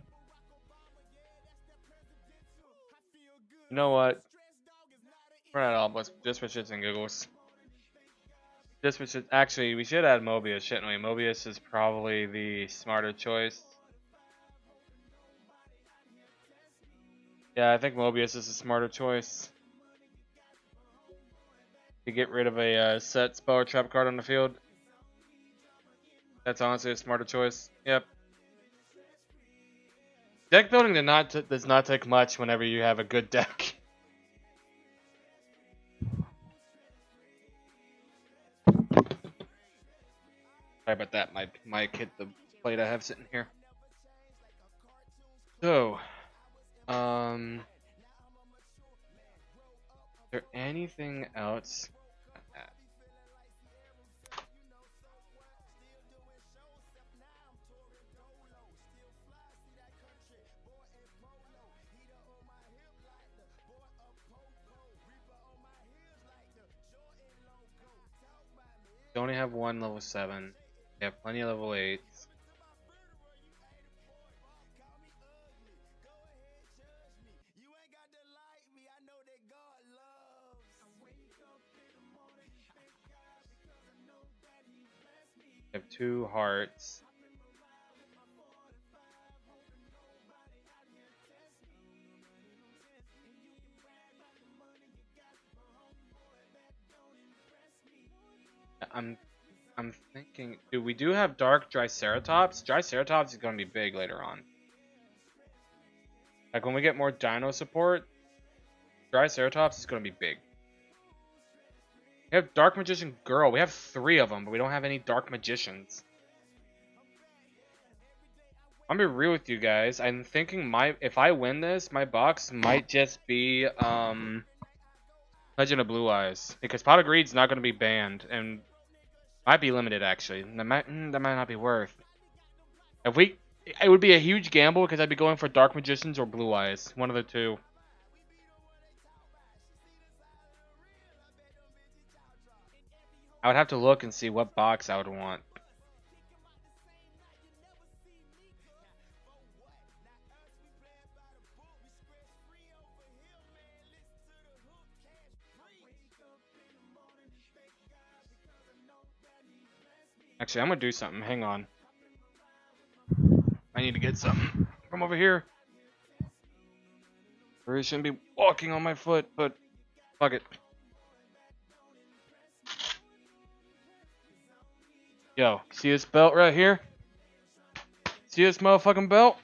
know what? We're not Obelisk, just for shits and giggles. Just for shits. Actually, we should add Mobius, shouldn't we? Mobius is probably the smarter choice. Yeah, I think Mobius is a smarter choice. To get rid of a set spell or trap card on the field. That's honestly a smarter choice. Yep. Deck building does not take much whenever you have a good deck. Sorry about that. My mic hit the plate I have sitting here. So, is there anything else? We only have 1 level 7. We have plenty of level 8s. We have 2 hearts. I'm thinking, dude, we do have Dark Triceratops. Triceratops is going to be big later on. Like when we get more Dino support, Triceratops is going to be big. We have Dark Magician Girl. We have 3 of them, but we don't have any Dark Magicians. I'm gonna be real with you guys. I'm thinking if I win this, my box might just be Legend of Blue Eyes, because Pot of Greed's not gonna be banned and might be limited actually. That might not be worth. It would be a huge gamble because I'd be going for Dark Magicians or Blue Eyes, one of the two. I would have to look and see what box I would want. Actually, I'm gonna do something. Hang on. I need to get something from over here. I really shouldn't be walking on my foot, but fuck it. Yo, see this belt right here? See this motherfucking belt?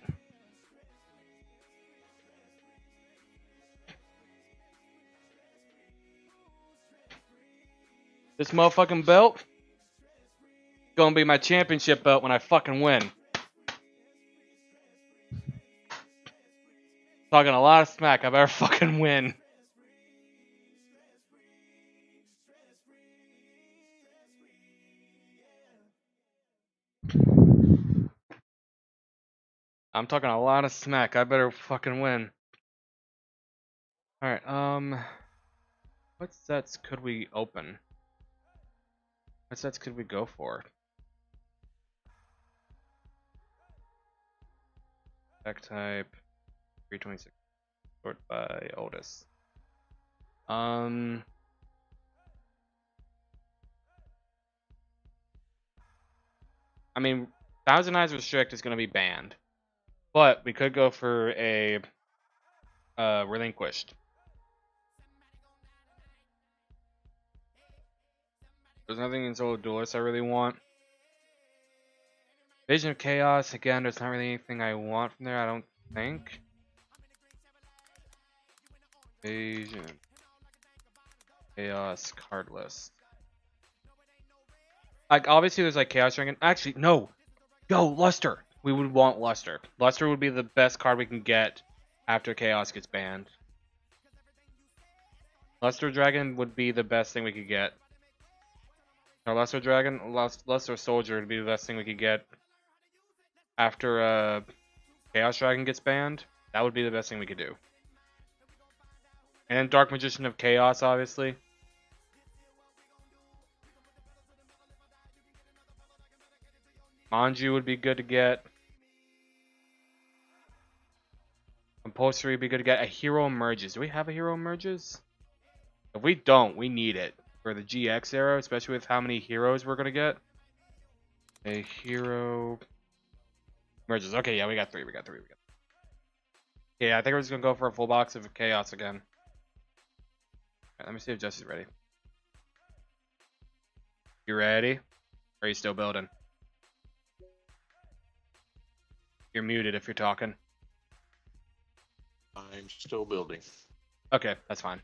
This motherfucking belt? Gonna be my championship belt when I fucking win. Talking a lot of smack, I better fucking win. I'm talking a lot of smack, I better fucking win. Alright, what sets could we open? What sets could we go for? Deck type 326. Sort by oldest. I mean, Thousand Eyes Restrict is going to be banned, but we could go for a Relinquished. There's nothing in Solo Duelist I really want. Vision of Chaos, again, there's not really anything I want from there, I don't think. Vision. Chaos card list. Like, obviously there's like Chaos Dragon. Actually, no! Yo, Luster! We would want Luster. Luster would be the best card we can get after Chaos gets banned. Luster Dragon would be the best thing we could get. No, Luster Dragon? Luster Soldier would be the best thing we could get after Chaos Dragon gets banned. That would be the best thing we could do. And then Dark Magician of Chaos, obviously. Manju would be good to get. Compulsory would be good to get. A Hero Emerges. Do we have a Hero Emerges? If we don't, we need it for the GX era, especially with how many heroes we're gonna get. A Hero Emerges. Okay, yeah, we got three. Yeah, I think we're just gonna go for a full box of Chaos again. Right, let me see if Jesse's ready. You ready? Or are you still building? You're muted if you're talking. I'm still building. Okay, that's fine.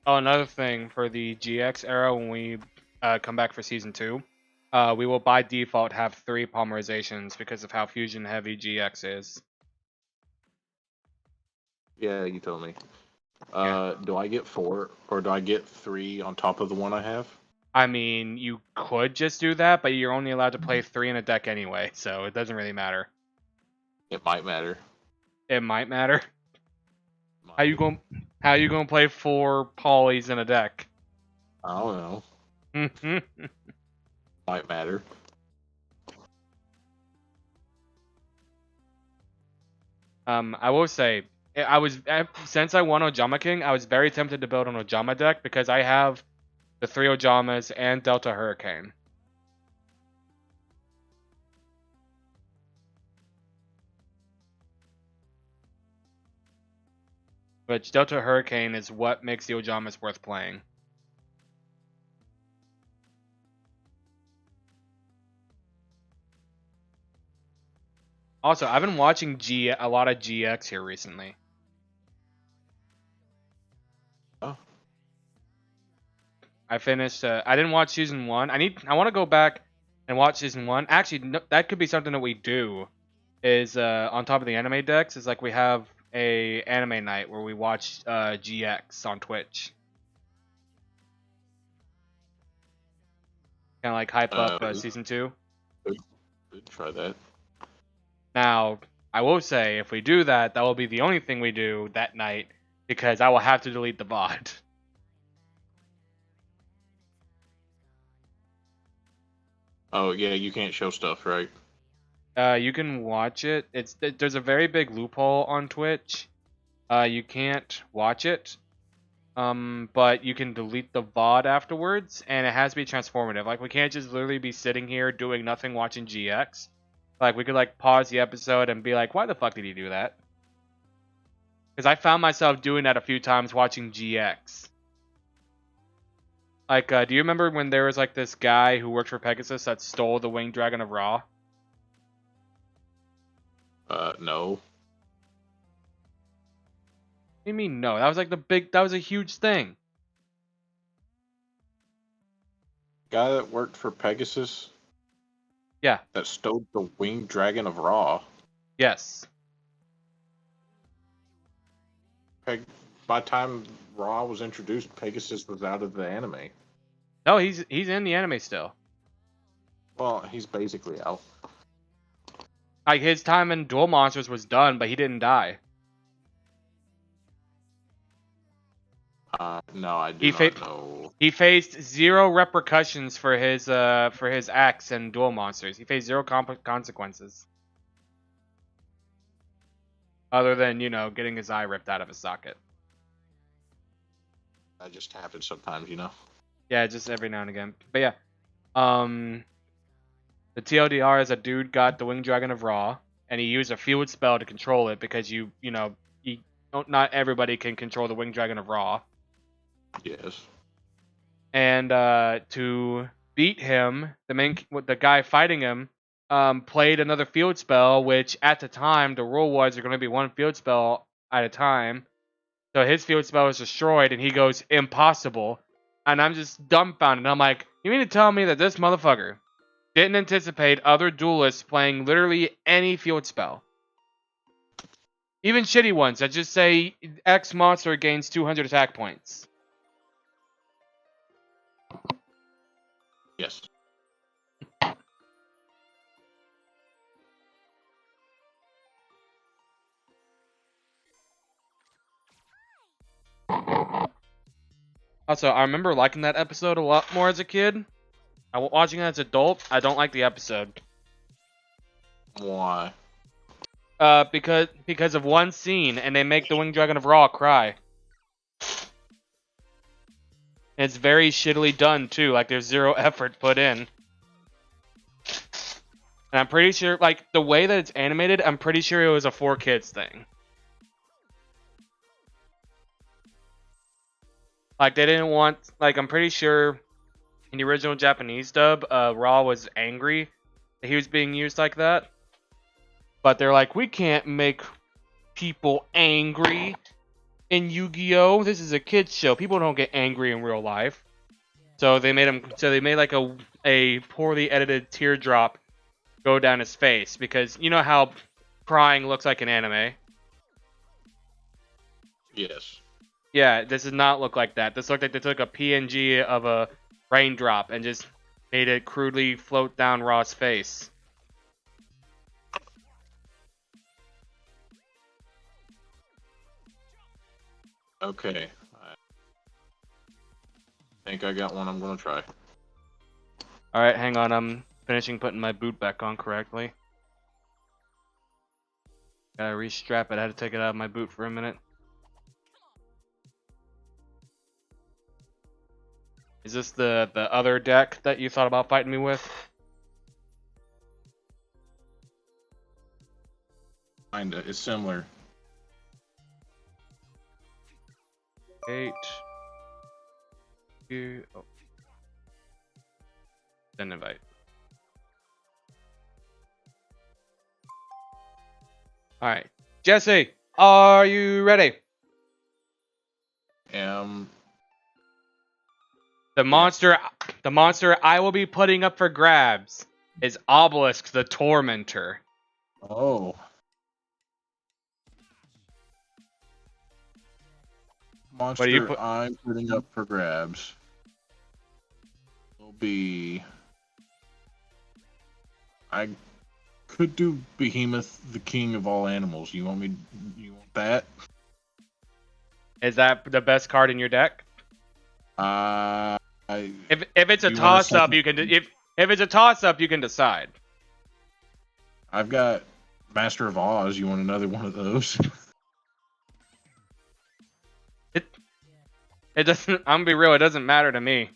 Oh, another thing for the GX era, when we come back for Season 2, we will by default have 3 polymerizations because of how fusion heavy GX is. Yeah, you told me. Yeah. Do I get 4 or do I get 3 on top of the one I have? I mean, you could just do that, but you're only allowed to play 3 in a deck anyway, so it doesn't really matter. It might matter. It might matter. How you gonna play 4 polys in a deck? I don't know. Might matter. I will say, since I won Ojama King, I was very tempted to build an Ojama deck because I have the 3 Ojamas and Delta Hurricane. Which Delta Hurricane is what makes the Ojamas worth playing. Also, I've been watching a lot of GX here recently. Oh. I finished. I didn't watch season 1. I want to go back and watch season 1. Actually, no, that could be something that we do. Is on top of the anime decks, is like we have a anime night where we watch GX on Twitch. Kind of like hype up season 2. Could try that. Now, I will say, if we do that, that will be the only thing we do that night, because I will have to delete the VOD. Oh yeah, you can't show stuff, right? You can watch it. There's a very big loophole on Twitch. You can't watch it, but you can delete the VOD afterwards, and it has to be transformative. Like, we can't just literally be sitting here doing nothing watching GX. Like, we could, like, pause the episode and be like, why the fuck did he do that? Because I found myself doing that a few times watching GX. Like, do you remember when there was, like, this guy who worked for Pegasus that stole the Winged Dragon of Ra? No. What do you mean, no? That was, like, that was a huge thing. Guy that worked for Pegasus? Yeah. That stole the Winged Dragon of Ra? Yes. By the time Ra was introduced, Pegasus was out of the anime. No, he's in the anime still. Well, he's basically out. Like his time in Duel Monsters was done, but he didn't die. No, I do He not know. He faced 0 repercussions for his acts in Duel Monsters. He faced 0 consequences, other than getting his eye ripped out of his socket. That just happens sometimes, you know. Yeah, just every now and again. But yeah, the TLDR is a dude got the Winged Dragon of Ra, and he used a field spell to control it because not everybody can control the Winged Dragon of Ra. Yes. And to beat him, the guy fighting him played another field spell, which at the time the rule was you're going to be 1 field spell at a time. So his field spell was destroyed, and he goes impossible. And I'm just dumbfounded. I'm like, you mean to tell me that this motherfucker didn't anticipate other duelists playing literally any field spell? Even shitty ones that just say X monster gains 200 attack points. Yes. Also, I remember liking that episode a lot more as a kid. Watching it as an adult, I don't like the episode. Why? Because of one scene, and they make the Winged Dragon of Ra cry. And it's very shittily done too. Like there's 0 effort put in. And I'm pretty sure, like the way that it's animated, I'm pretty sure it was a 4Kids thing. Like they didn't want, like I'm pretty sure in the original Japanese dub, Ra was angry that he was being used like that. But they're like, we can't make people angry in Yu-Gi-Oh! This is a kids show. People don't get angry in real life. So they made him. So they made like a poorly edited teardrop go down his face, because you know how crying looks like in anime. Yes. Yeah, this does not look like that. This looked like they took a PNG of a raindrop and just made it crudely float down Ra's face. Okay. I think I got one I'm gonna try. Alright, hang on, I'm finishing putting my boot back on correctly. Gotta restrap it, I had to take it out of my boot for a minute. Is this the other deck that you thought about fighting me with? Kinda. It's similar. 8. 2. Oh. Send invite. Alright. Jesse, are you ready? The monster I will be putting up for grabs is Obelisk the Tormentor. Oh. Monster I'm putting up for grabs will be... I could do Behemoth, the king of all animals. You want that? Is that the best card in your deck? If it's a toss up, you can if it's a toss up, you can decide. I've got Master of Oz. You want another one of those? It doesn't. I'm gonna be real. It doesn't matter to me.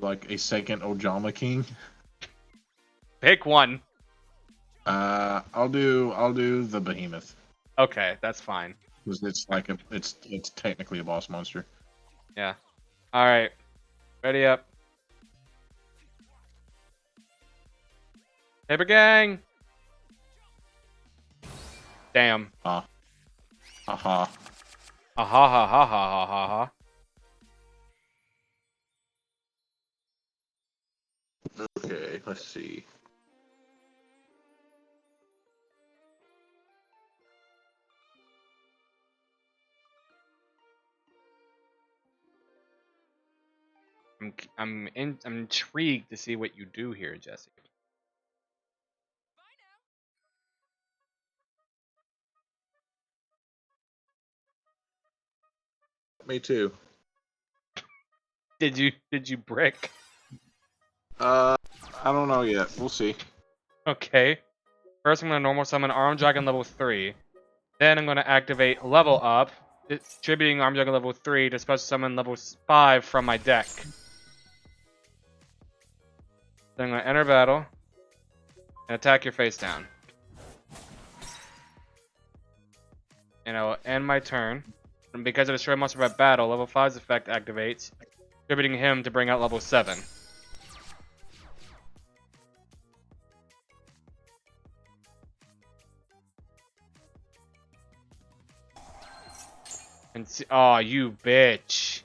Like a second Ojama King. Pick one. I'll do the Behemoth. Okay, that's fine. Because it's like it's technically a boss monster. Yeah. All right. Ready up. Paper gang. Damn. Haha. Ha ha ha ha ha ha ha. Okay, let's see. I'm intrigued to see what you do here, Jesse. Me too. Did you brick? I don't know yet. We'll see. Okay. First, I'm gonna normal summon Arm Dragon level 3. Then I'm gonna activate Level Up, distributing Arm Dragon level 3 to special summon level 5 from my deck. Then I'm gonna enter battle and attack your face down. And I will end my turn. And because I destroy monster by battle, level 5's effect activates, distributing him to bring out level 7. And see, oh, you bitch.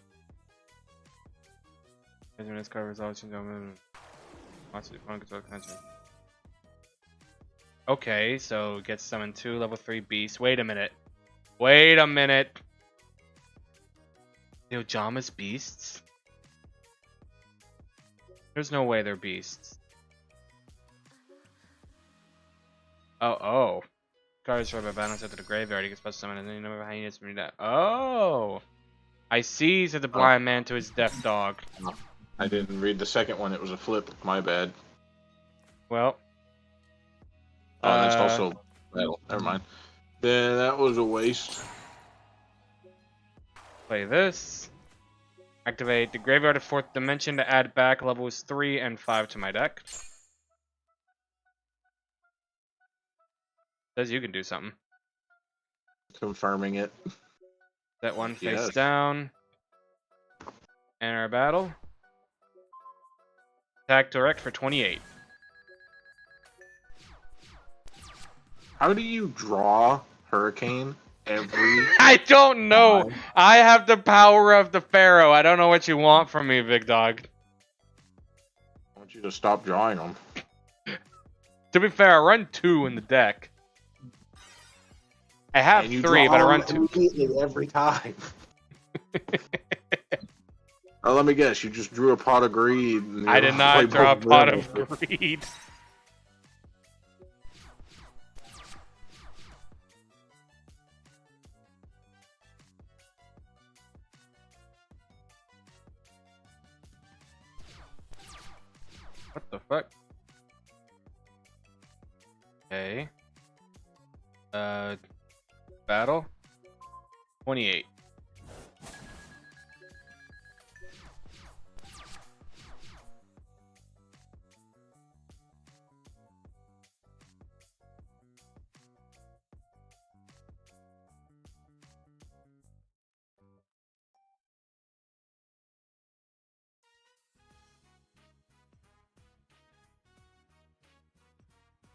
Okay, so gets summoned 2 level 3 beasts. Wait a minute. Wait a minute. The Ojama's beasts? There's no way they're beasts. Oh. Card destroyed by battle set to the graveyard. You can special summon and then you know how you need that. Oh! I see, said the blind man to his deaf dog. I didn't read the second one. It was a flip. My bad. Well. Oh, that's also battle. Never mind. Then that was a waste. Play this. Activate the Graveyard of 4th Dimension to add back levels 3 and 5 to my deck. Says you can do something. Confirming it. Set one face Yes. down. Enter battle. Attack direct for 28. How do you draw Hurricane every... I don't know. time? I have the power of the Pharaoh. I don't know what you want from me, big dog. I want you to stop drawing them. To be fair, I run 2 in the deck. I have And you 3, but I draw run them 2. immediately every time. Let me guess. You just drew a pot of greed. And I you did not played draw a both pot rivers. of greed. What the fuck? Okay. Battle? 28.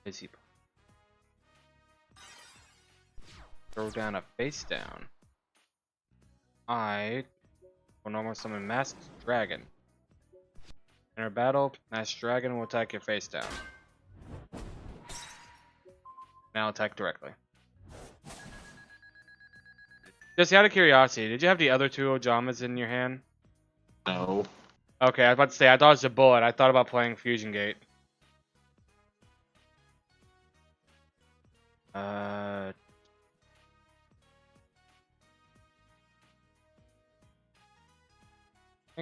Is he? Throw down a face down. I will normal summon Masked Dragon. Enter battle, Masked Dragon will attack your face down. Now attack directly. Just out of curiosity, did you have the other 2 Ojamas in your hand? No. Okay, I was about to say, I dodged a bullet. I thought about playing Fusion Gate. I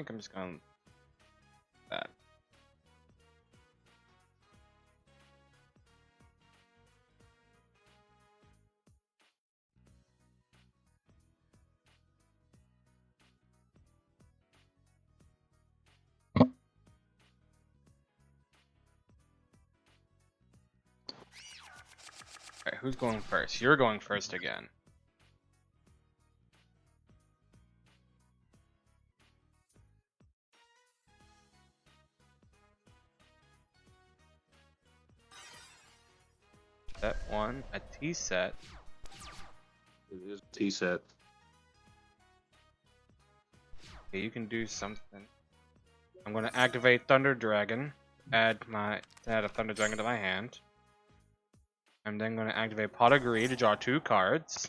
think I'm just going that. Alright, who's going first? You're going first again. Set 1, a T set. It is T set. Okay, you can do something. I'm going to activate Thunder Dragon. Add a Thunder Dragon to my hand. I'm then going to activate Pot of Greed to draw 2 cards.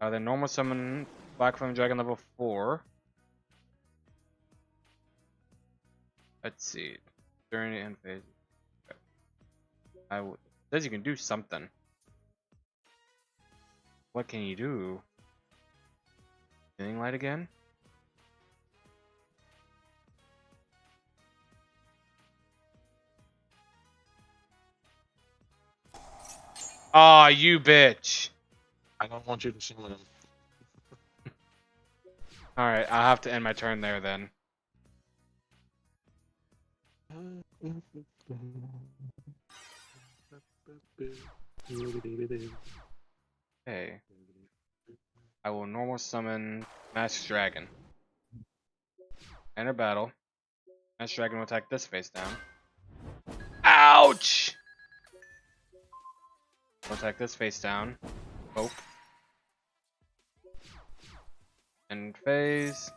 Then normal summon Black Flame Dragon level 4. Let's see. During the end phase. It says you can do something. What can you do? Healing Light again? Aw, you bitch. I don't want you to summon him. Alright, I'll have to end my turn there then. Okay. I will normal summon Master Dragon. Enter battle. Master Dragon will attack this face down. Ouch! Will attack this face down. Hope. End phase.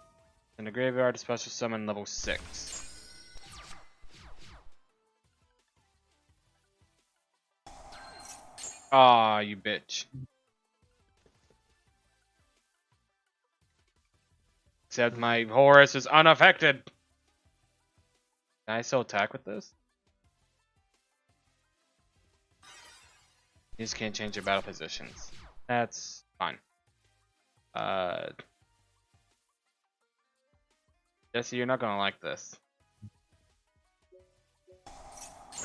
In the graveyard, special summon level 6. Aw, you bitch. Except my Horus is unaffected. Can I still attack with this? You just can't change your battle positions. That's fine. Jesse, you're not gonna like this.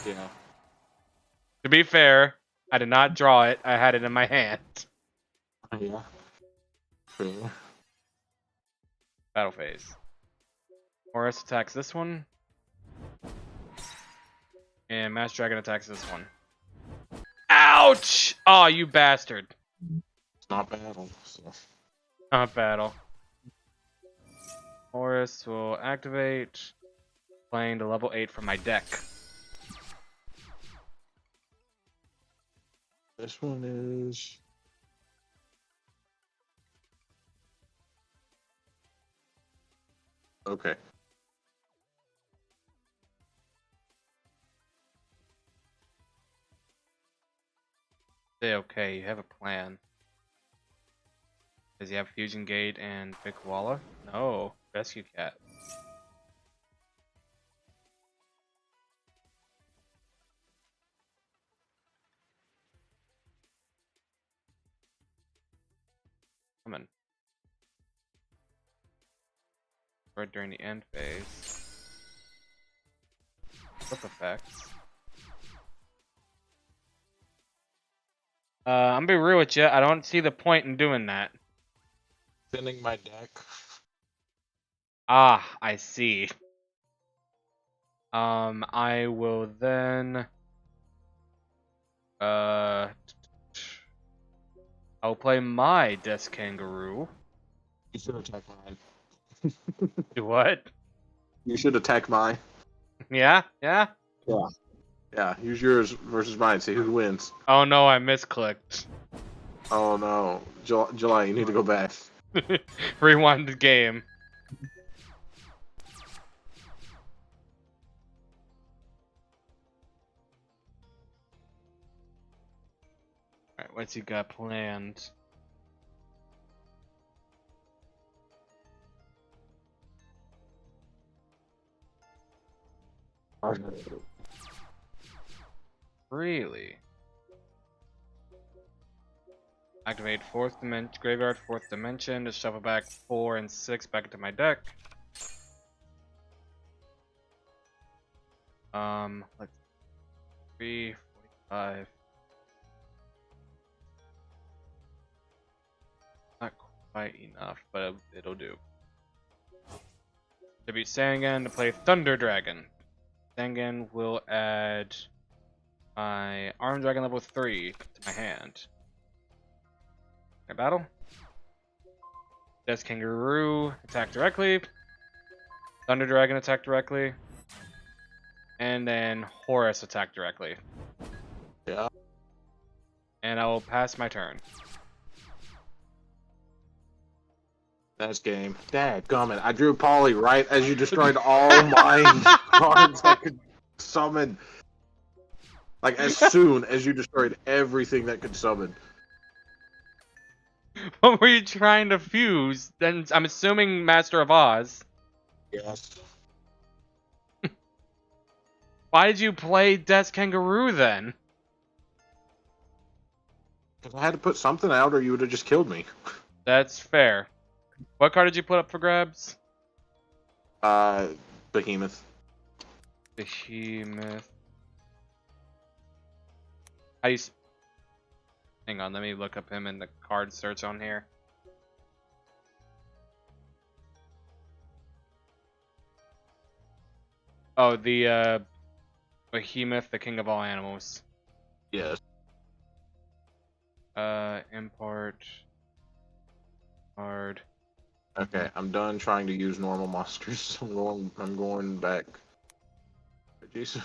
Yeah. To be fair, I did not draw it. I had it in my hand. Yeah. True. Battle phase. Horus attacks this one. And Master Dragon attacks this one. Ouch! Oh, you bastard. It's not battle, so. Not battle. Horus will activate. Playing to level 8 from my deck. This one is. Okay. Say okay, you have a plan. Does he have Fusion Gate and Big Koala? No, Rescue Cat. Coming. Right during the end phase. Flip effects. I'm gonna be real with you. I don't see the point in doing that. Thinning my deck. Ah, I see. I will then. I'll play my Death Kangaroo. You should attack mine. Do what? You should attack mine. Yeah? Yeah? Yeah, use yours versus mine. See who wins. Oh no, I misclicked. Oh no. July, you need to go back. Rewind the game. Alright, what's he got planned? Really? Activate fourth dimension, graveyard fourth dimension to shuffle back 4 and 6 back into my deck. Let's 345. Not quite enough, but it'll do. Tribute Sangan to play Thunder Dragon. Sangan will add my Arm Dragon level 3 to my hand. Okay, battle. Death Kangaroo attack directly. Thunder Dragon attack directly. And then Horus attack directly. Yeah. And I will pass my turn. Nice game. Dadgummit. I drew Polly right as you destroyed all my cards that could summon. Like, as soon as you destroyed everything that could summon. What were you trying to fuse? Then I'm assuming Master of Oz. Yes. Why did you play Death Kangaroo then? Because I had to put something out, or you would have just killed me. That's fair. What card did you put up for grabs? Behemoth. Behemoth. How you? Hang on, let me look up him in the card search on here. Oh, the Behemoth, the king of all animals. Yes. Import card. Okay, I'm done trying to use normal monsters. I'm going back. Jeez.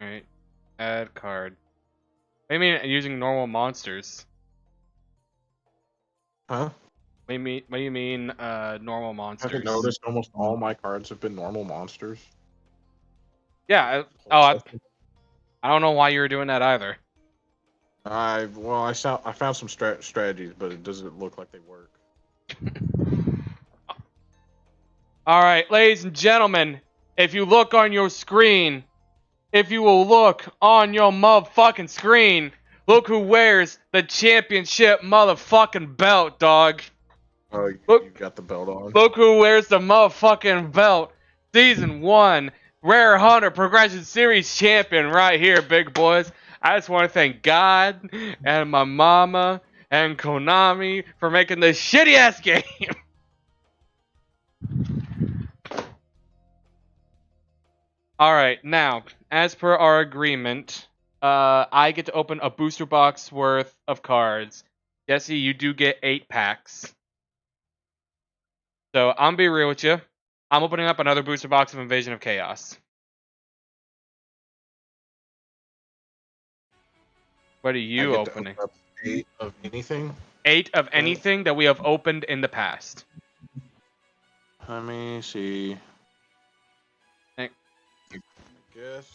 Alright. Add card. What do you mean using normal monsters? Huh? What do you mean normal Have monsters? you noticed almost all my cards have been normal monsters? Yeah. I don't know why you were doing that either. I found some strategies, but it doesn't look like they work. Alright, ladies and gentlemen, if you look on your screen, if you will look on your motherfucking screen, look who wears the championship motherfucking belt, dog. Oh, Look, you got the belt on. look who wears the motherfucking belt. Season 1, Rare Hunter Progression Series champion right here, big boys. I just want to thank God and my mama and Konami for making this shitty ass game. Alright, now, as per our agreement, I get to open a booster box worth of cards. Jesse, you do get 8 packs. So, I'm be real with you. I'm opening up another booster box of Invasion of Chaos. What are you opening? Open up 8 of anything? 8 of anything that we have opened in the past. Let me see. Hey. I guess.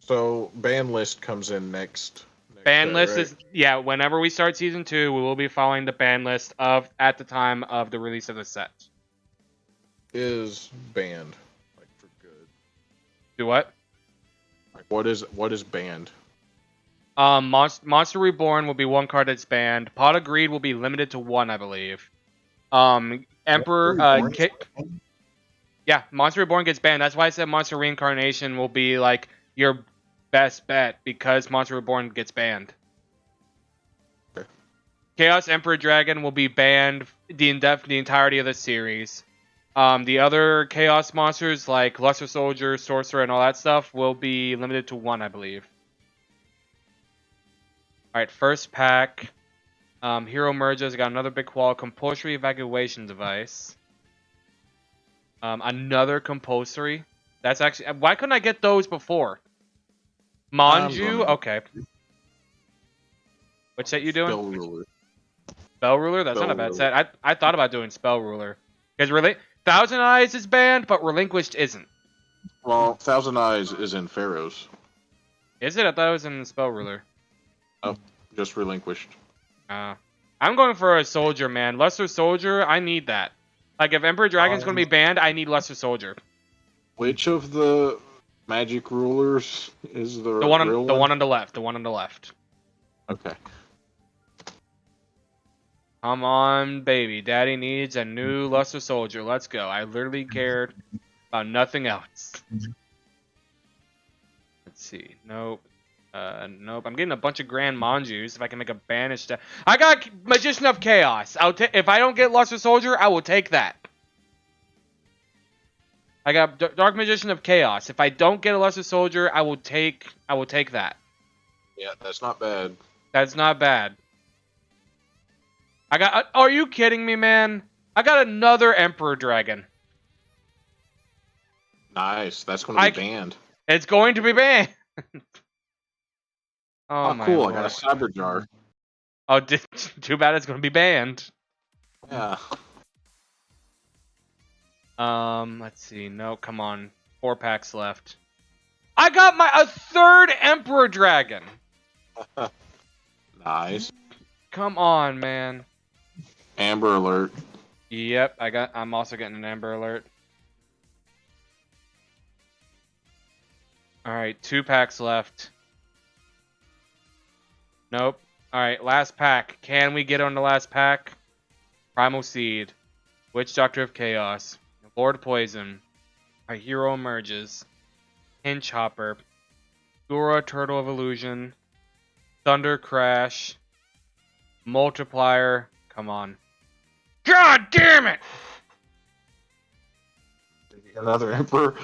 So ban list comes in next. Ban list is whenever we start season 2, we will be following the ban list of at the time of the release of the set. Is banned, like for good. Do what? Like what is banned? Monster Reborn will be one card that's banned. Pot of Greed will be limited to 1, I believe. Emperor yeah, Monster Reborn gets banned. That's why I said Monster Reincarnation will be like your best bet because Monster Reborn gets banned. Okay. Chaos Emperor Dragon will be banned the entirety of the series. The other Chaos monsters like Luster Soldier, Sorcerer, and all that stuff will be limited to 1, I believe. Alright, first pack. Hero Merges got another big wall. Compulsory Evacuation Device. Another compulsory. That's actually... Why couldn't I get those before? Manju? Okay. What set you doing? Spell Ruler. Spell Ruler? That's not a bad set. I thought about doing Spell Ruler. Because Thousand Eyes is banned, but Relinquished isn't. Well, Thousand Eyes is in Pharaohs. Is it? I thought it was in Spell Ruler. Oh, just Relinquished. I'm going for a Soldier, man. Luster Soldier, I need that. Like, if Emperor Dragon's going to be banned, I need Luster Soldier. Which of the magic rulers is the real one? one? The one on the left. The one on the left. Okay. Come on, baby. Daddy needs a new Luster Soldier. Let's go. I literally cared about nothing else. Let's see. Nope. Nope. I'm getting a bunch of Grand Manjus. If I can make a banished... I got Magician of Chaos. If I don't get Luster Soldier, I will take that. I got Dark Magician of Chaos. If I don't get a Luster Soldier, I will take that. Yeah, that's not bad. That's not bad. Are you kidding me, man? I got another Emperor Dragon. Nice. That's going to be banned. It's going to be banned. Oh, my cool. Lord. I got a Cyber Jar. Oh, too bad it's going to be banned. Yeah. Let's see. No, come on. 4 packs left. I got a third Emperor Dragon. Nice. Come on, man. Amber Alert. Yep, I'm also getting an Amber Alert. Alright, 2 packs left. Nope. Alright, last pack. Can we get on the last pack? Primal Seed. Witch Doctor of Chaos. Lord Poison. A Hero Emerges. Hinge Hopper. Dura Turtle of Illusion. Thunder Crash. Multiplier. Come on. God damn it! Another Emperor.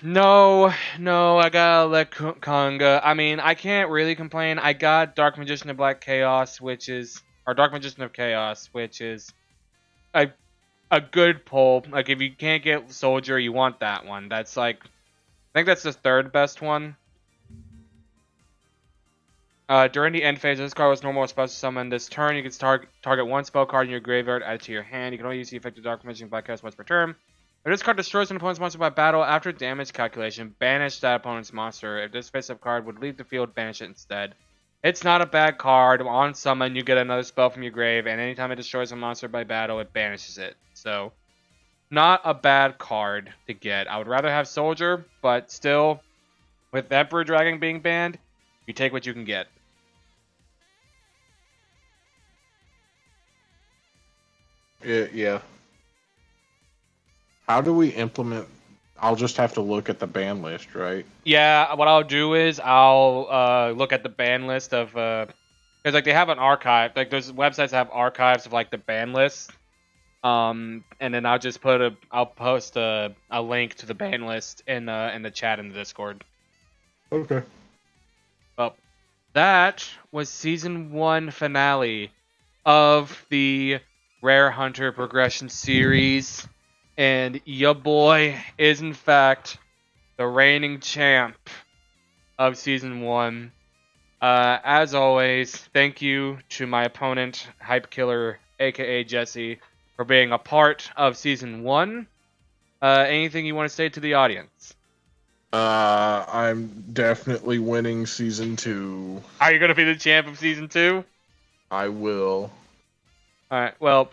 No, I gotta let Conga. I mean, I can't really complain. I got Dark Magician of Black Chaos, or Dark Magician of Chaos, which is a good pull. Like, if you can't get Soldier, you want that one. That's like, I think that's the 3rd best one. During the end phase, this card was normal or special summon. This turn, you can target 1 spell card in your graveyard, add it to your hand. You can only use the effect of Dark Magician of Black Chaos once per turn. If this card destroys an opponent's monster by battle, after damage calculation, banish that opponent's monster. If this face-up card would leave the field, banish it instead. It's not a bad card. On summon, you get another spell from your grave, and anytime it destroys a monster by battle, it banishes it. So, not a bad card to get. I would rather have Soldier, but still, with Emperor Dragon being banned, you take what you can get. Yeah. How do we implement? I'll just have to look at the ban list, right? Yeah, what I'll do is I'll look at the ban list of because like they have an archive, like there's websites that have archives of like the ban list, and then I'll just post a link to the ban list in the chat in the Discord. Okay. Well, that was season 1 finale of the Rare Hunter Progression series. And your boy is, in fact, the reigning champ of Season 1. As always, thank you to my opponent, Hype Killer, aka Jesse, for being a part of Season 1. Anything you want to say to the audience? I'm definitely winning Season 2. Are you going to be the champ of Season 2? I will. Alright, well...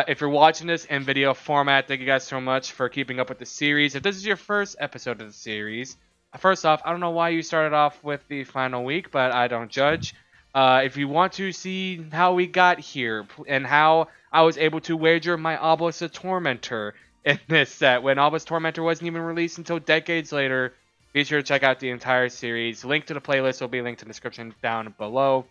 if you're watching this in video format, thank you guys so much for keeping up with the series. If this is your first episode of the series, first off, I don't know why you started off with the final week, but I don't judge. If you want to see how we got here and how I was able to wager my Obelisk the Tormentor in this set when Obelisk Tormentor wasn't even released until decades later, be sure to check out the entire series. Link to the playlist will be linked in the description down below.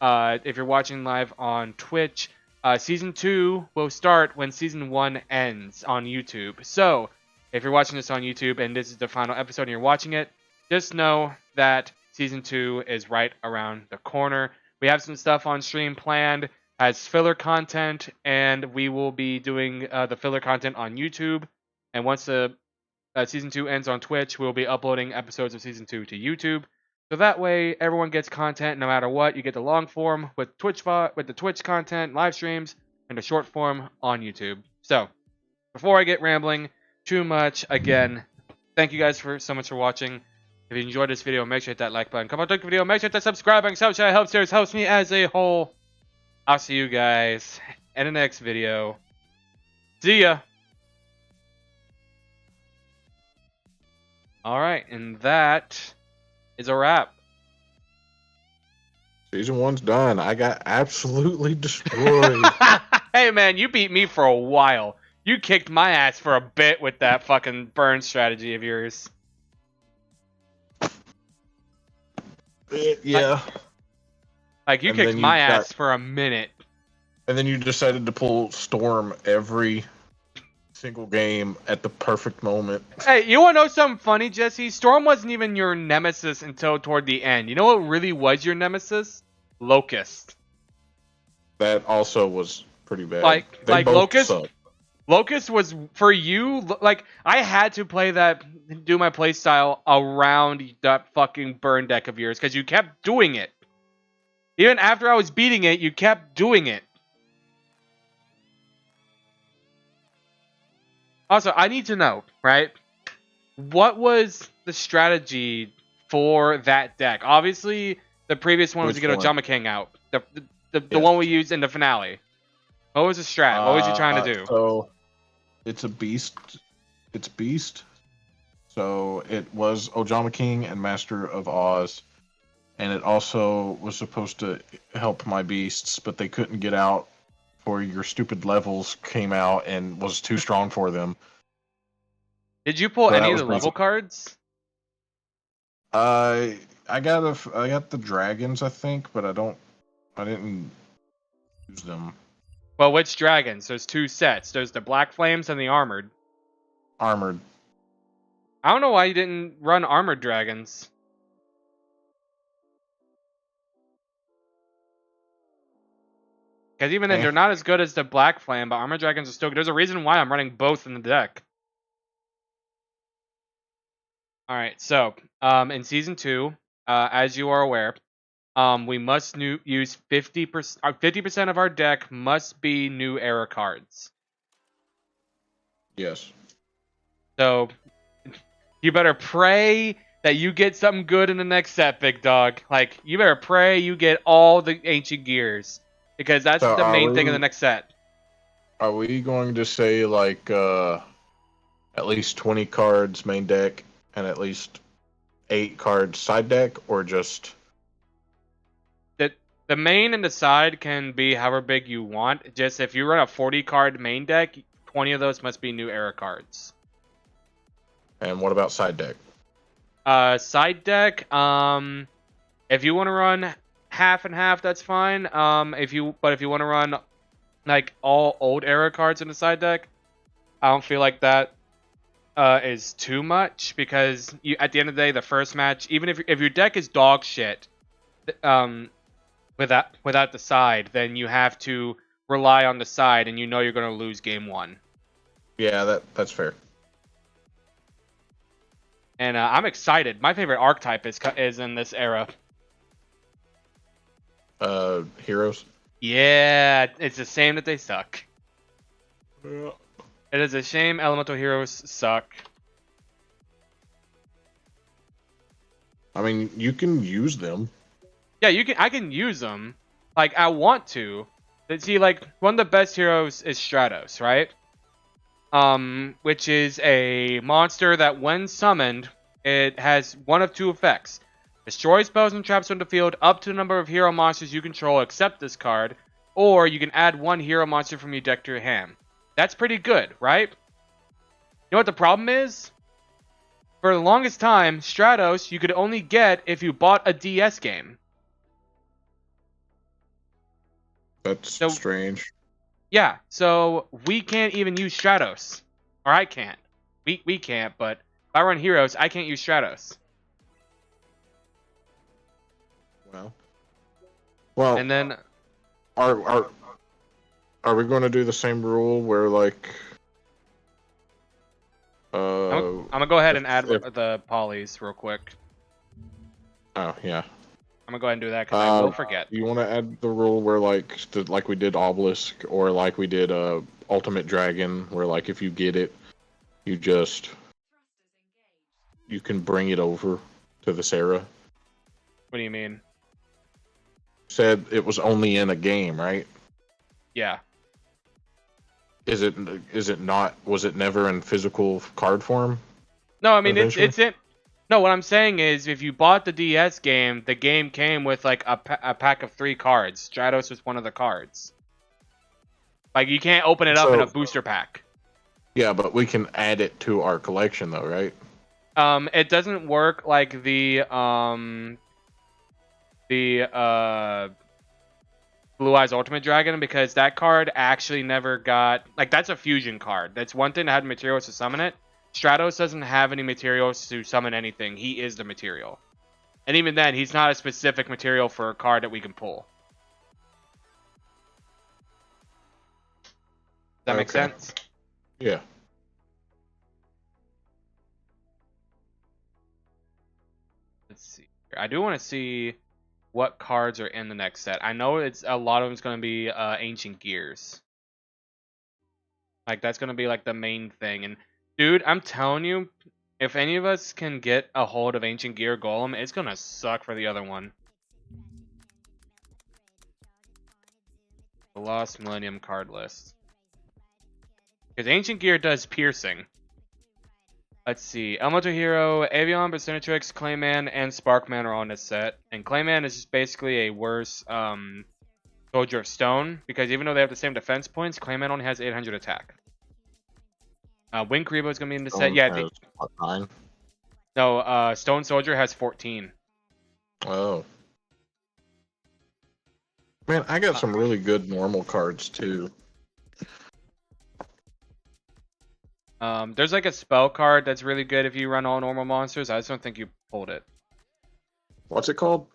If you're watching live on Twitch, Season 2 will start when Season 1 ends on YouTube. So, if you're watching this on YouTube and this is the final episode and you're watching it, just know that Season 2 is right around the corner. We have some stuff on stream planned as filler content, and we will be doing the filler content on YouTube. And once the Season 2 ends on Twitch, we'll be uploading episodes of Season 2 to YouTube. So that way, everyone gets content no matter what. You get the long form with the Twitch content, live streams, and the short form on YouTube. So, before I get rambling too much, again, thank you guys so much for watching. If you enjoyed this video, make sure to hit that like button. Come on, like the video, make sure to subscribe button. So it helps me as a whole. I'll see you guys in the next video. See ya. All right, and that is a wrap. Season 1's done. I got absolutely destroyed. Hey man, you beat me for a while. You kicked my ass for a bit with that fucking burn strategy of yours. Yeah. Like you kicked my ass for a minute. And then you decided to pull Storm every single game at the perfect moment. Hey, you want to know something funny, Jesse? Storm wasn't even your nemesis until toward the end. You know what really was your nemesis? Locust. That also was pretty bad. Like Locust. Locust was for you. Like I had to do my play style around that fucking burn deck of yours because you kept doing it. Even after I was beating it, you kept doing it. Also, I need to know, right? What was the strategy for that deck? Obviously, the previous one was to Which get one? Ojama King out. The Yes. one we used in the finale. What was the strat? What was you trying to do? So it's a beast. It's beast. So it was Ojama King and Master of Oz, and it also was supposed to help my beasts, but they couldn't get out, for your stupid levels came out and was too strong for them. Did you pull So any that of was the level basic. cards? I got the dragons, I think, but I didn't use them. Well, which dragons? There's two sets. There's the Black Flames and the Armored. Armored. I don't know why you didn't run Armored Dragons. Because even then, Eh. they're not as good as the Black Flame, but Armored Dragons are still good. There's a reason why I'm running both in the deck. Alright, so, in Season 2, as you are aware, we must use 50% of our deck must be new era cards. Yes. So, you better pray that you get something good in the next set, big dog. Like, you better pray you get all the ancient gears. Because that's So the main thing in the next set. are we going to say like at least 20 cards main deck and at least 8 cards side deck, or just The main and the side can be however big you want. Just if you run a 40 card main deck, 20 of those must be new era cards. and what about side deck? Side deck, if you want to run half and half, that's fine. If you want to run like all old era cards in the side deck, I don't feel like that is too much, because you, at the end of the day, the first match, even if your deck is dog shit, without the side, then you have to rely on the side, and you know you're going to lose game one. Yeah, that's fair. And I'm excited. My favorite archetype is in this era. Heroes. Yeah, it's a shame that they suck. Yeah. It is a shame elemental heroes suck. I mean, you can use them. Yeah, I can use them. Like, I want to. But see, like, one of the best heroes is Stratos, right? Which is a monster that when summoned, it has one of two effects. Destroy spells and traps on the field up to the number of hero monsters you control except this card, or you can add one hero monster from your deck to your hand. That's pretty good, right? You know what the problem is? For the longest time, Stratos you could only get if you bought a DS game. That's So, strange. yeah, so we can't even use Stratos. Or I can't. We can't, but if I run heroes, I can't use Stratos. Well, And then are we going to do the same rule where like I'm gonna go ahead and add if- the polys real quick. oh yeah. I'm gonna go ahead and do that because I will forget. You want to add the rule where like we did Obelisk, or like we did Ultimate Dragon, where like if you get it, you can bring it over to this era. What do you mean? Said it was only in a game, right? Yeah. Is it not? Was it never in physical card form? No, I mean Eventually? it's in. No, what I'm saying is, if you bought the DS game, the game came with like a pack of 3 cards. Stratos was one of the cards. Like, you can't open it up in a booster pack. Yeah, but we can add it to our collection though, right? It doesn't work like the Blue Eyes Ultimate Dragon, because that card actually never got, like, that's a fusion card. That's one thing that had materials to summon it. Stratos doesn't have any materials to summon anything. He is the material. And even then, he's not a specific material for a card that we can pull. Does that make sense? Yeah. Let's see. I do want to see what cards are in the next set. I know it's a lot of them's going to be Ancient Gears. Like, that's going to be, like, the main thing. And, dude, I'm telling you, if any of us can get a hold of Ancient Gear Golem, it's going to suck for the other one. The Lost Millennium card list. Because Ancient Gear does piercing. Let's see. Elemental Hero, Avion, Bersernatrix, Clayman, and Sparkman are on this set. And Clayman is just basically a worse Soldier of Stone. Because even though they have the same defense points, Clayman only has 800 attack. Wing Karibo is going to be in the set. Yeah. What, 9? No, Stone Soldier has 14. Oh. Man, I got some really good normal cards too. There's like a spell card that's really good if you run all normal monsters. I just don't think you pulled it. What's it called?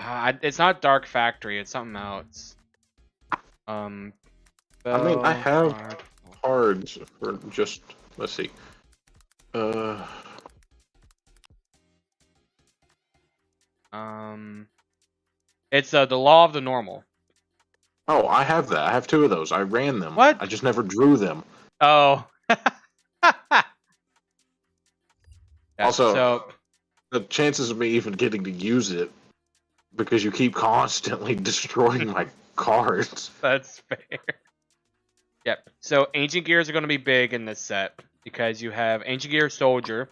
It's not Dark Factory. It's something else. I mean, I have cards for just, let's see. It's the Law of the Normal. Oh, I have that. I have 2 of those. I ran them. What? I just never drew them. Oh. Yeah, Also, so the chances of me even getting to use it because you keep constantly destroying my cards. that's fair. Yep. So Ancient Gears are going to be big in this set because you have Ancient Gear Soldier.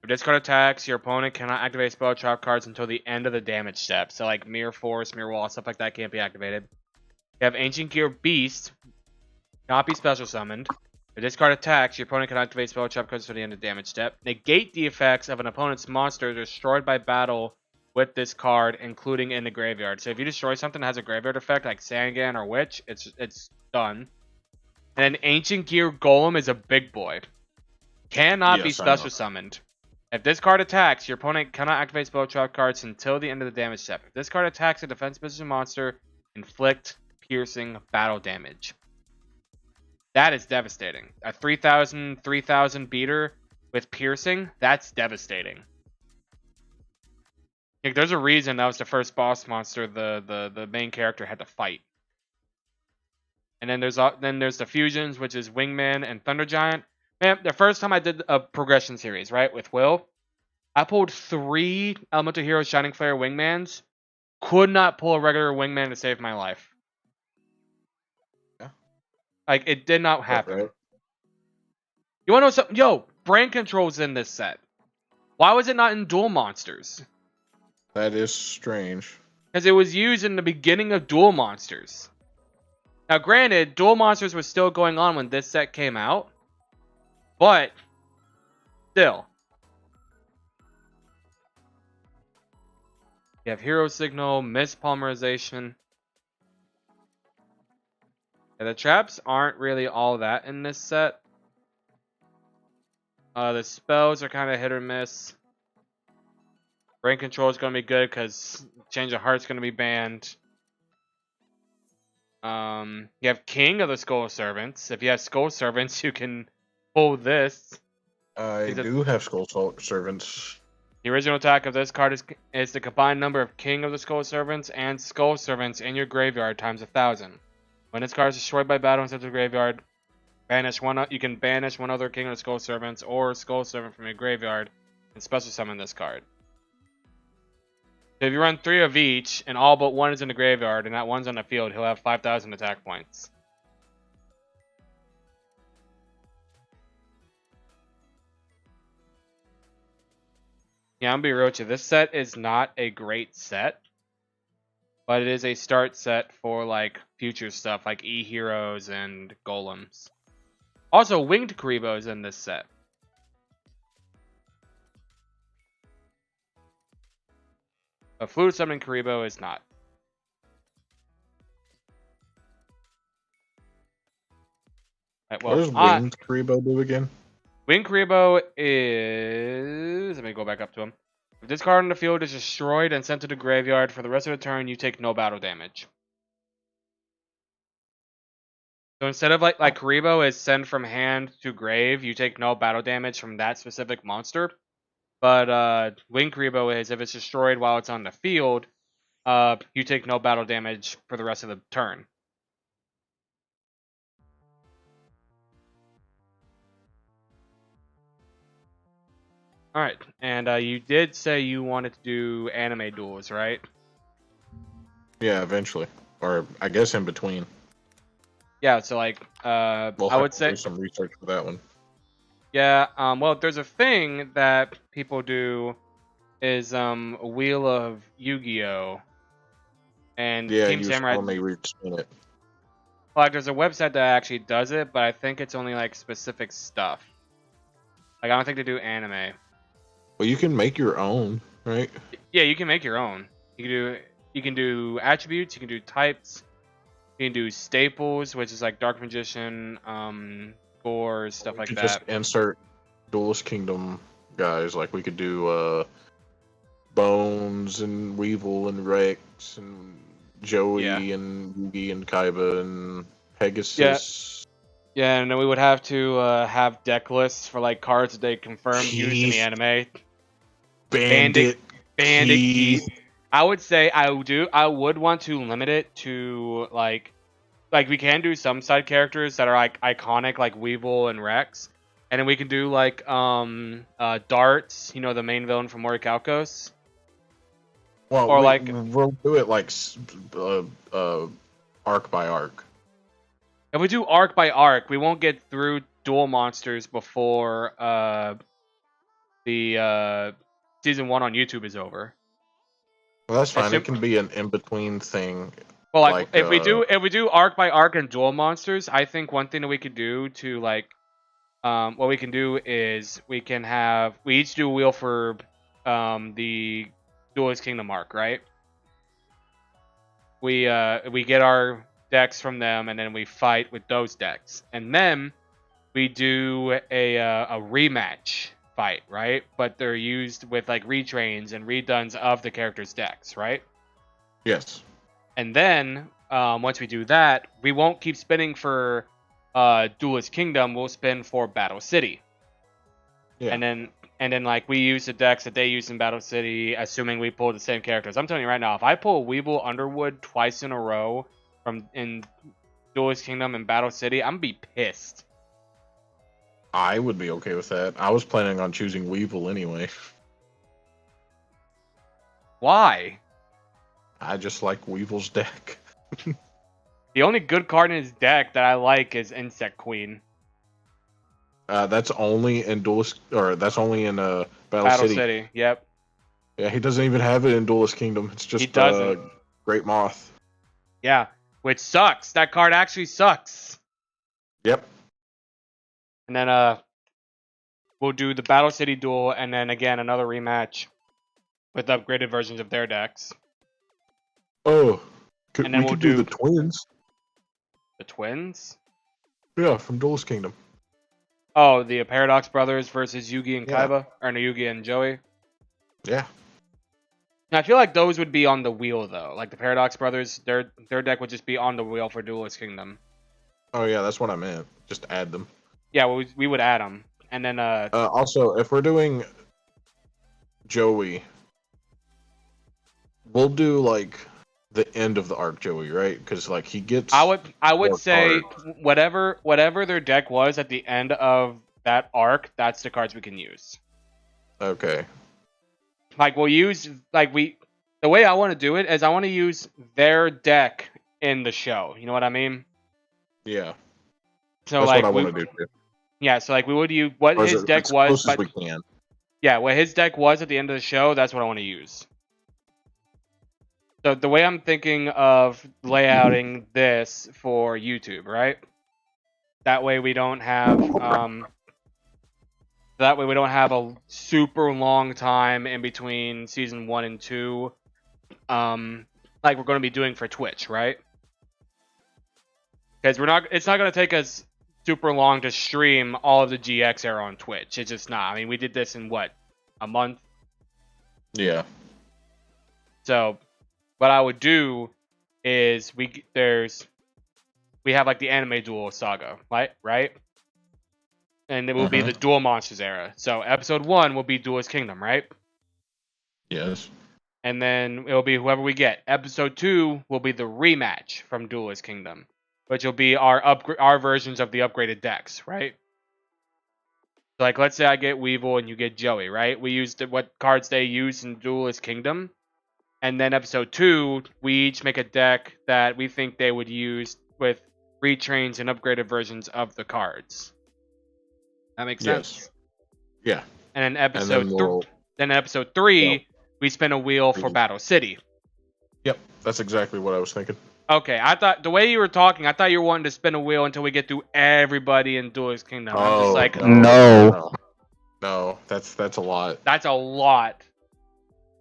If discard attacks, your opponent cannot activate spell trap cards until the end of the damage step. So like Mirror Force, Mirror Wall, stuff like that can't be activated. You have Ancient Gear Beast, cannot be special summoned. If discard attacks, your opponent can activate spell trap cards until the end of the damage step. Negate the effects of an opponent's monster destroyed by battle with this card, including in the graveyard. So if you destroy something that has a graveyard effect, like Sangan or Witch, it's done. And then Ancient Gear Golem is a big boy. Cannot be special summoned. If this card attacks, your opponent cannot activate spell trap cards until the end of the damage step. If this card attacks a defense position monster, inflict piercing battle damage. That is devastating. A 3,000 beater with piercing, that's devastating. Like, there's a reason that was the first boss monster the main character had to fight. And then there's the fusions, which is Wingman and Thunder Giant. Man, the first time I did a progression series, right, with Will, I pulled 3 Elemental Hero Shining Flare Wingmans. Could not pull a regular Wingman to save my life. Yeah. Like, it did not happen. Right. You wanna know something? Yo, Brain Control's in this set. Why was it not in Duel Monsters? That is strange. Because it was used in the beginning of Duel Monsters. Now, granted, Duel Monsters was still going on when this set came out. But, still. You have Hero Signal, Mispolymization. Yeah, the traps aren't really all that in this set. The spells are kind of hit or miss. Brain Control is going to be good because Change of Heart's going to be banned. You have King of the Skull Servants. If you have Skull Servants, you can pull this. I do have Skull Servants. The original attack of this card is the combined number of King of the Skull Servants and Skull Servants in your graveyard times 1,000. When this card is destroyed by battle and sent to the graveyard, you can banish one other King of the Skull Servants or Skull Servant from your graveyard and special summon this card. So if you run 3 of each and all but 1 is in the graveyard and that 1's on the field, he'll have 5,000 attack points. Yeah, I'm gonna be real with you. This set is not a great set, but it is a start set for like future stuff like E-Heroes and Golems. Also, Winged Karibo is in this set. But Fluid Summoning Karibo is not. Right, well, what does Winged Karibo do again? Winged Karibo is... Let me go back up to him. If this card on the field is destroyed and sent to the graveyard for the rest of the turn, you take no battle damage. So instead of like Karibo is send from hand to grave, you take no battle damage from that specific monster. But Winged Karibo is if it's destroyed while it's on the field, you take no battle damage for the rest of the turn. All right, and you did say you wanted to do anime duels, right? Yeah, eventually, or I guess in between. Yeah. So like, We'll I have would to say, do some research for that one. yeah. Well, there's a thing that people do is Wheel of Yu-Gi-Oh, and Yeah, Team you was Samurai. telling me we'd seen it. Like, there's a website that actually does it, but I think it's only like specific stuff. Like, I don't think they do anime. Well, you can make your own, right? Yeah, you can make your own. You can do attributes, you can do types, you can do staples, which is like Dark Magician, Gore, stuff We like could just that. insert Duelist Kingdom guys. Like we could do Bones and Weevil and Rex and Yeah. Joey and Yugi and Kaiba and Yeah. Pegasus. Yeah, and then we would have to have deck lists for like cards that they confirmed used in the Keith, anime. Bandit Bandit, Bandit Keith. Keith. I would say I would want to limit it to like we can do some side characters that are like iconic, like Weevil and Rex, and then we can do like Darts, you know, the main villain from Morikakos, Well, or like we'll do it like arc by arc. if we do arc by arc, we won't get through dual monsters before the season 1 on YouTube is over. Well, that's fine. It Assume, can be an in between thing. well, like Like if we do arc by arc and dual monsters, I think one thing that we could do to like what we can do is we each do a wheel for the Duelist Kingdom arc, right? We get our decks from them, and then we fight with those decks, and then we do a rematch fight, right? But they're used with like retrains and redones of the characters' decks, right? yes. And then once we do that, we won't keep spinning for Duelist Kingdom. We'll spin for Battle City. Yeah. And then like we use the decks that they use in Battle City, assuming we pull the same characters. I'm telling you right now, if I pull Weevil Underwood twice in a row from in Duelist Kingdom and Battle City, I'm gonna be pissed. I would be okay with that. I was planning on choosing Weevil anyway. Why? I just like Weevil's deck. The only good card in his deck that I like is Insect Queen. That's only in Duelist, or that's only in Battle Battle City. City. Yep. Yeah, he doesn't even have it in Duelist Kingdom. It's just He doesn't. Great Moth. Yeah. Which sucks. That card actually sucks. Yep. And then we'll do the Battle City duel, and then again another rematch with upgraded versions of their decks. Oh, And then we we'll could do do the twins. the twins. Yeah, from Duelist Kingdom. Oh, the Paradox Brothers versus Yugi and Yeah. Kaiba, or no, Yugi and Joey. Yeah. Now, I feel like those would be on the wheel though. Like the Paradox Brothers, their deck would just be on the wheel for Duelist Kingdom. Oh yeah, that's what I meant. Just add them. Yeah, we would add them, and then Also, if we're doing Joey, we'll do like the end of the arc Joey, right? Because like he gets. I would more say cards. whatever their deck was at the end of that arc, that's the cards we can use. Okay. Like we'll use the way I want to do it is I want to use their deck in the show. You know what I mean? Yeah. So That's like what I want to do too. yeah, so like we would use what Or his deck as was, close as but we can. yeah, what his deck was at the end of the show, that's what I want to use. So the way I'm thinking of layouting this for YouTube, right? That way we don't have a super long time in between season 1 and 2. Like we're going to be doing for Twitch, right? Because it's not going to take us super long to stream all of the GX era on Twitch. It's just not. I mean, we did this in what, a month? Yeah. So what I would do is we have like the anime duel saga, right? And it will be the Duel Monsters era. So episode 1 will be Duelist Kingdom, right? Yes. And then it'll be whoever we get. Episode 2 will be the rematch from Duelist Kingdom, which will be our versions of the upgraded decks, right? So, like, let's say I get Weevil and you get Joey, right? We used what cards they used in Duelist Kingdom. And then episode 2, we each make a deck that we think they would use with retrains and upgraded versions of the cards. That makes sense? Yeah. And then And then episode 3, Yep. we spin a wheel for Battle City. Yep, that's exactly what I was thinking. Okay, I thought the way you were talking, I thought you were wanting to spin a wheel until we get through everybody in Duelist Kingdom. I'm just like, no, that's a lot. That's a lot.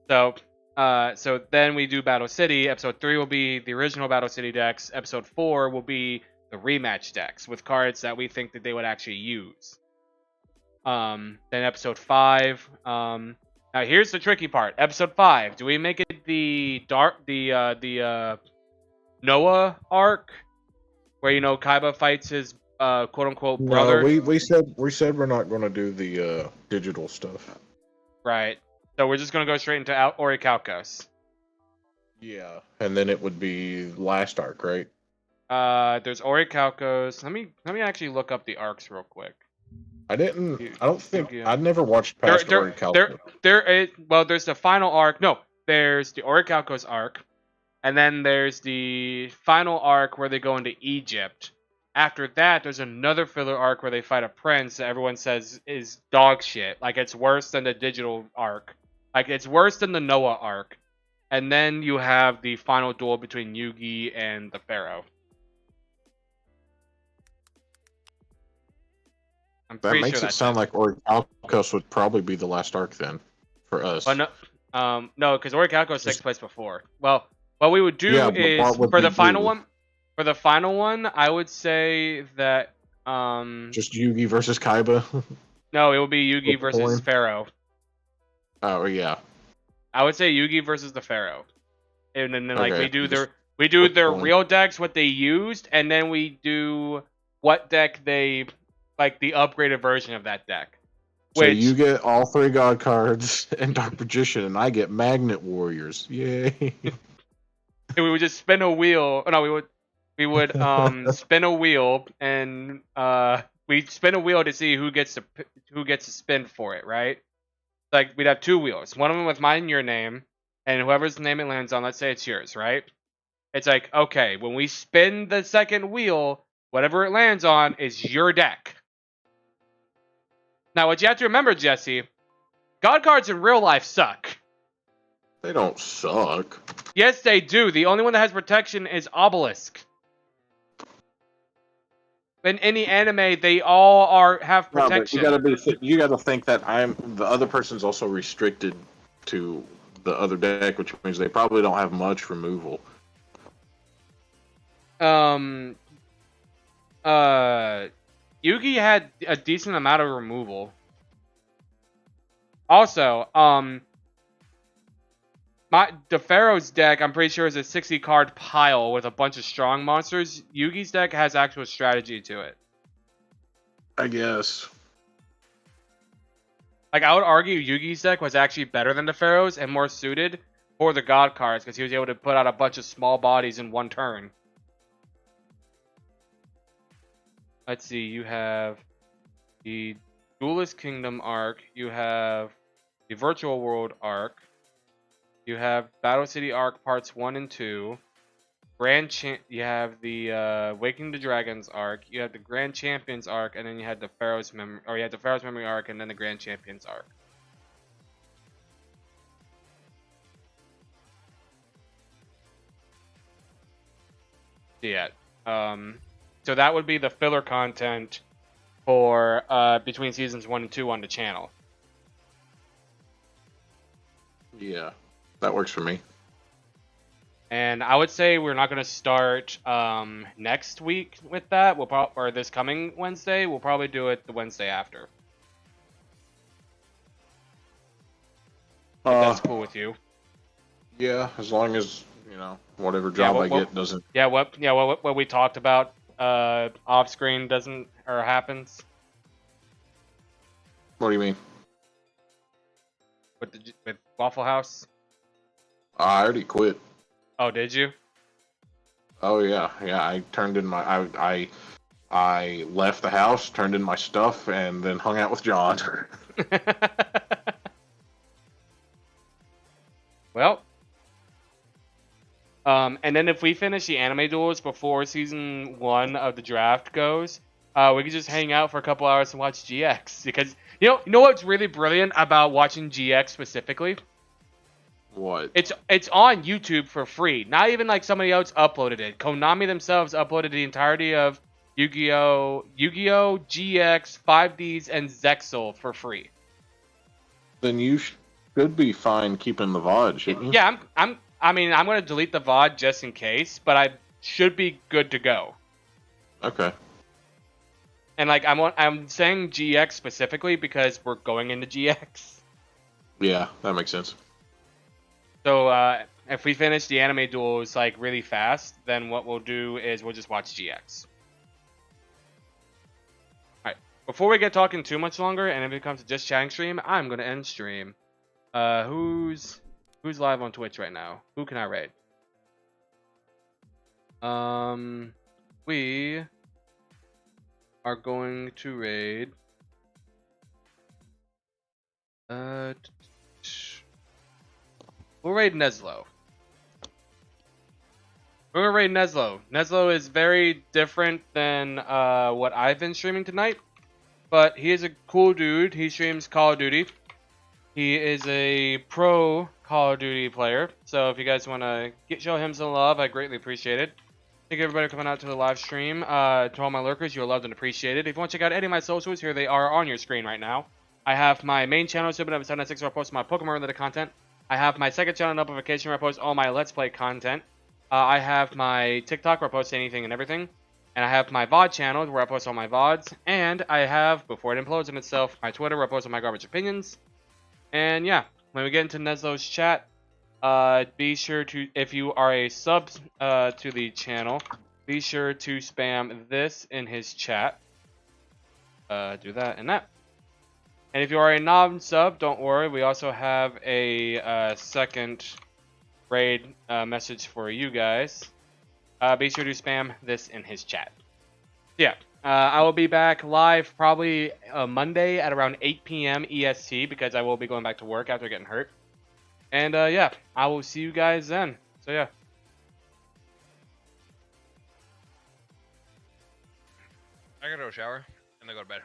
So then we do Battle City. Episode 3 will be the original Battle City decks. Episode 4 will be the rematch decks with cards that we think that they would actually use. Then episode 5. Now here's the tricky part. Episode 5. Do we make it the Noah arc, where Kaiba fights his quote unquote brother? No, we said we're not going to do the digital stuff. Right. So we're just gonna go straight into Orichalcos. Yeah, and then it would be last arc, right? There's Orichalcos. Let me actually look up the arcs real quick. I don't think I've never watched past Orichalcos. There's the final arc. No, there's the Orichalcos arc, and then there's the final arc where they go into Egypt. After that, there's another filler arc where they fight a prince that everyone says is dog shit. Like, it's worse than the digital arc. Like, it's worse than the Noah arc. And then you have the final duel between Yugi and the Pharaoh. That makes it sound like Orichalcos would probably be the last arc then, for us. But no, because Orichalcos takes place before. Well, what we would do is for the final one. For the final one, I would say that just Yugi versus Kaiba. No, it would be Yugi versus Pharaoh. Oh yeah. I would say Yugi versus the Pharaoh, and then like we do their real decks, what they used, and then we do what deck they like the upgraded version of that deck. So you get all 3 God cards and Dark Magician, and I get Magnet Warriors. Yay! And we would just spin a wheel. Oh, no, we would spin a wheel, and we'd spin a wheel to see who gets to spin for it, right? Like, we'd have 2 wheels, one of them with mine and your name, and whoever's name it lands on, let's say it's yours, right? It's like, okay, when we spin the second wheel, whatever it lands on is your deck. Now, what you have to remember, Jesse, God cards in real life suck. They don't suck. Yes, they do. The only one that has protection is Obelisk. In any anime, they all have protection. No, but you gotta think that the other person's also restricted to the other deck, which means they probably don't have much removal. Yugi had a decent amount of removal. Also, the Pharaoh's deck, I'm pretty sure, is a 60 card pile with a bunch of strong monsters. Yugi's deck has actual strategy to it. I guess. Like, I would argue Yugi's deck was actually better than the Pharaoh's and more suited for the God cards because he was able to put out a bunch of small bodies in one turn. Let's see, you have the Duelist Kingdom arc, you have the Virtual World arc, you have Battle City arc parts 1 and 2, you have the Awakening the Dragons arc, you have the Grand Champions arc, and then you had the Pharaoh's Memory arc, and then the Grand Champions arc. Yeah. So that would be the filler content for between seasons 1 and 2 on the channel. Yeah, that works for me. And I would say we're not going to start next week with that. Or this coming Wednesday. We'll probably do it the Wednesday after. If that's cool with you. Yeah, as long as whatever job I get doesn't. Yeah, what we talked about off screen doesn't or happens. What do you mean? With Waffle House? I already quit. Oh, did you? Oh yeah. I turned in my I I left the house, turned in my stuff, and then hung out with John. Well, and then if we finish the anime duels before season 1 of the draft goes, we could just hang out for a couple hours and watch GX. Because you know what's really brilliant about watching GX specifically? What? It's on YouTube for free. Not even like somebody else uploaded it. Konami themselves uploaded the entirety of Yu-Gi-Oh, GX, 5Ds, and Zexal for free. Then you should be fine keeping the VOD, shouldn't you? Yeah, I'm gonna delete the VOD just in case, but I should be good to go. Okay. And like I'm saying GX specifically because we're going into GX. Yeah, that makes sense. So if we finish the anime duels like really fast, then what we'll do is we'll just watch GX. Alright. Before we get talking too much longer and it becomes a just chatting stream, I'm gonna end stream. Who's live on Twitch right now? Who can I raid? We are going to raid. We'll raid Neslo. We're gonna raid Neslo. Neslo is very different than what I've been streaming tonight, but he is a cool dude. He streams Call of Duty. He is a pro Call of Duty player, so if you guys want to show him some love, I greatly appreciate it. Thank you everybody for coming out to the live stream. To all my lurkers, you are loved and appreciated. If you want to check out any of my socials, here they are on your screen right now. I have my main channel, Super796, where I post my Pokemon-related content. I have my second channel, Notification, where I post all my Let's Play content. I have my TikTok, where I post anything and everything. And I have my VOD channel, where I post all my VODs. And I have, before it implodes on itself, my Twitter, where I post all my garbage opinions. And yeah, when we get into Neslo's chat, be sure to, if you are a sub to the channel, be sure to spam this in his chat. Do that and that. And if you are a non-sub, don't worry, we also have a second raid message for you guys. Be sure to spam this in his chat. Yeah, I will be back live probably Monday at around 8 p.m. EST because I will be going back to work after getting hurt. And yeah, I will see you guys then. So yeah. I gotta go shower and then go to bed.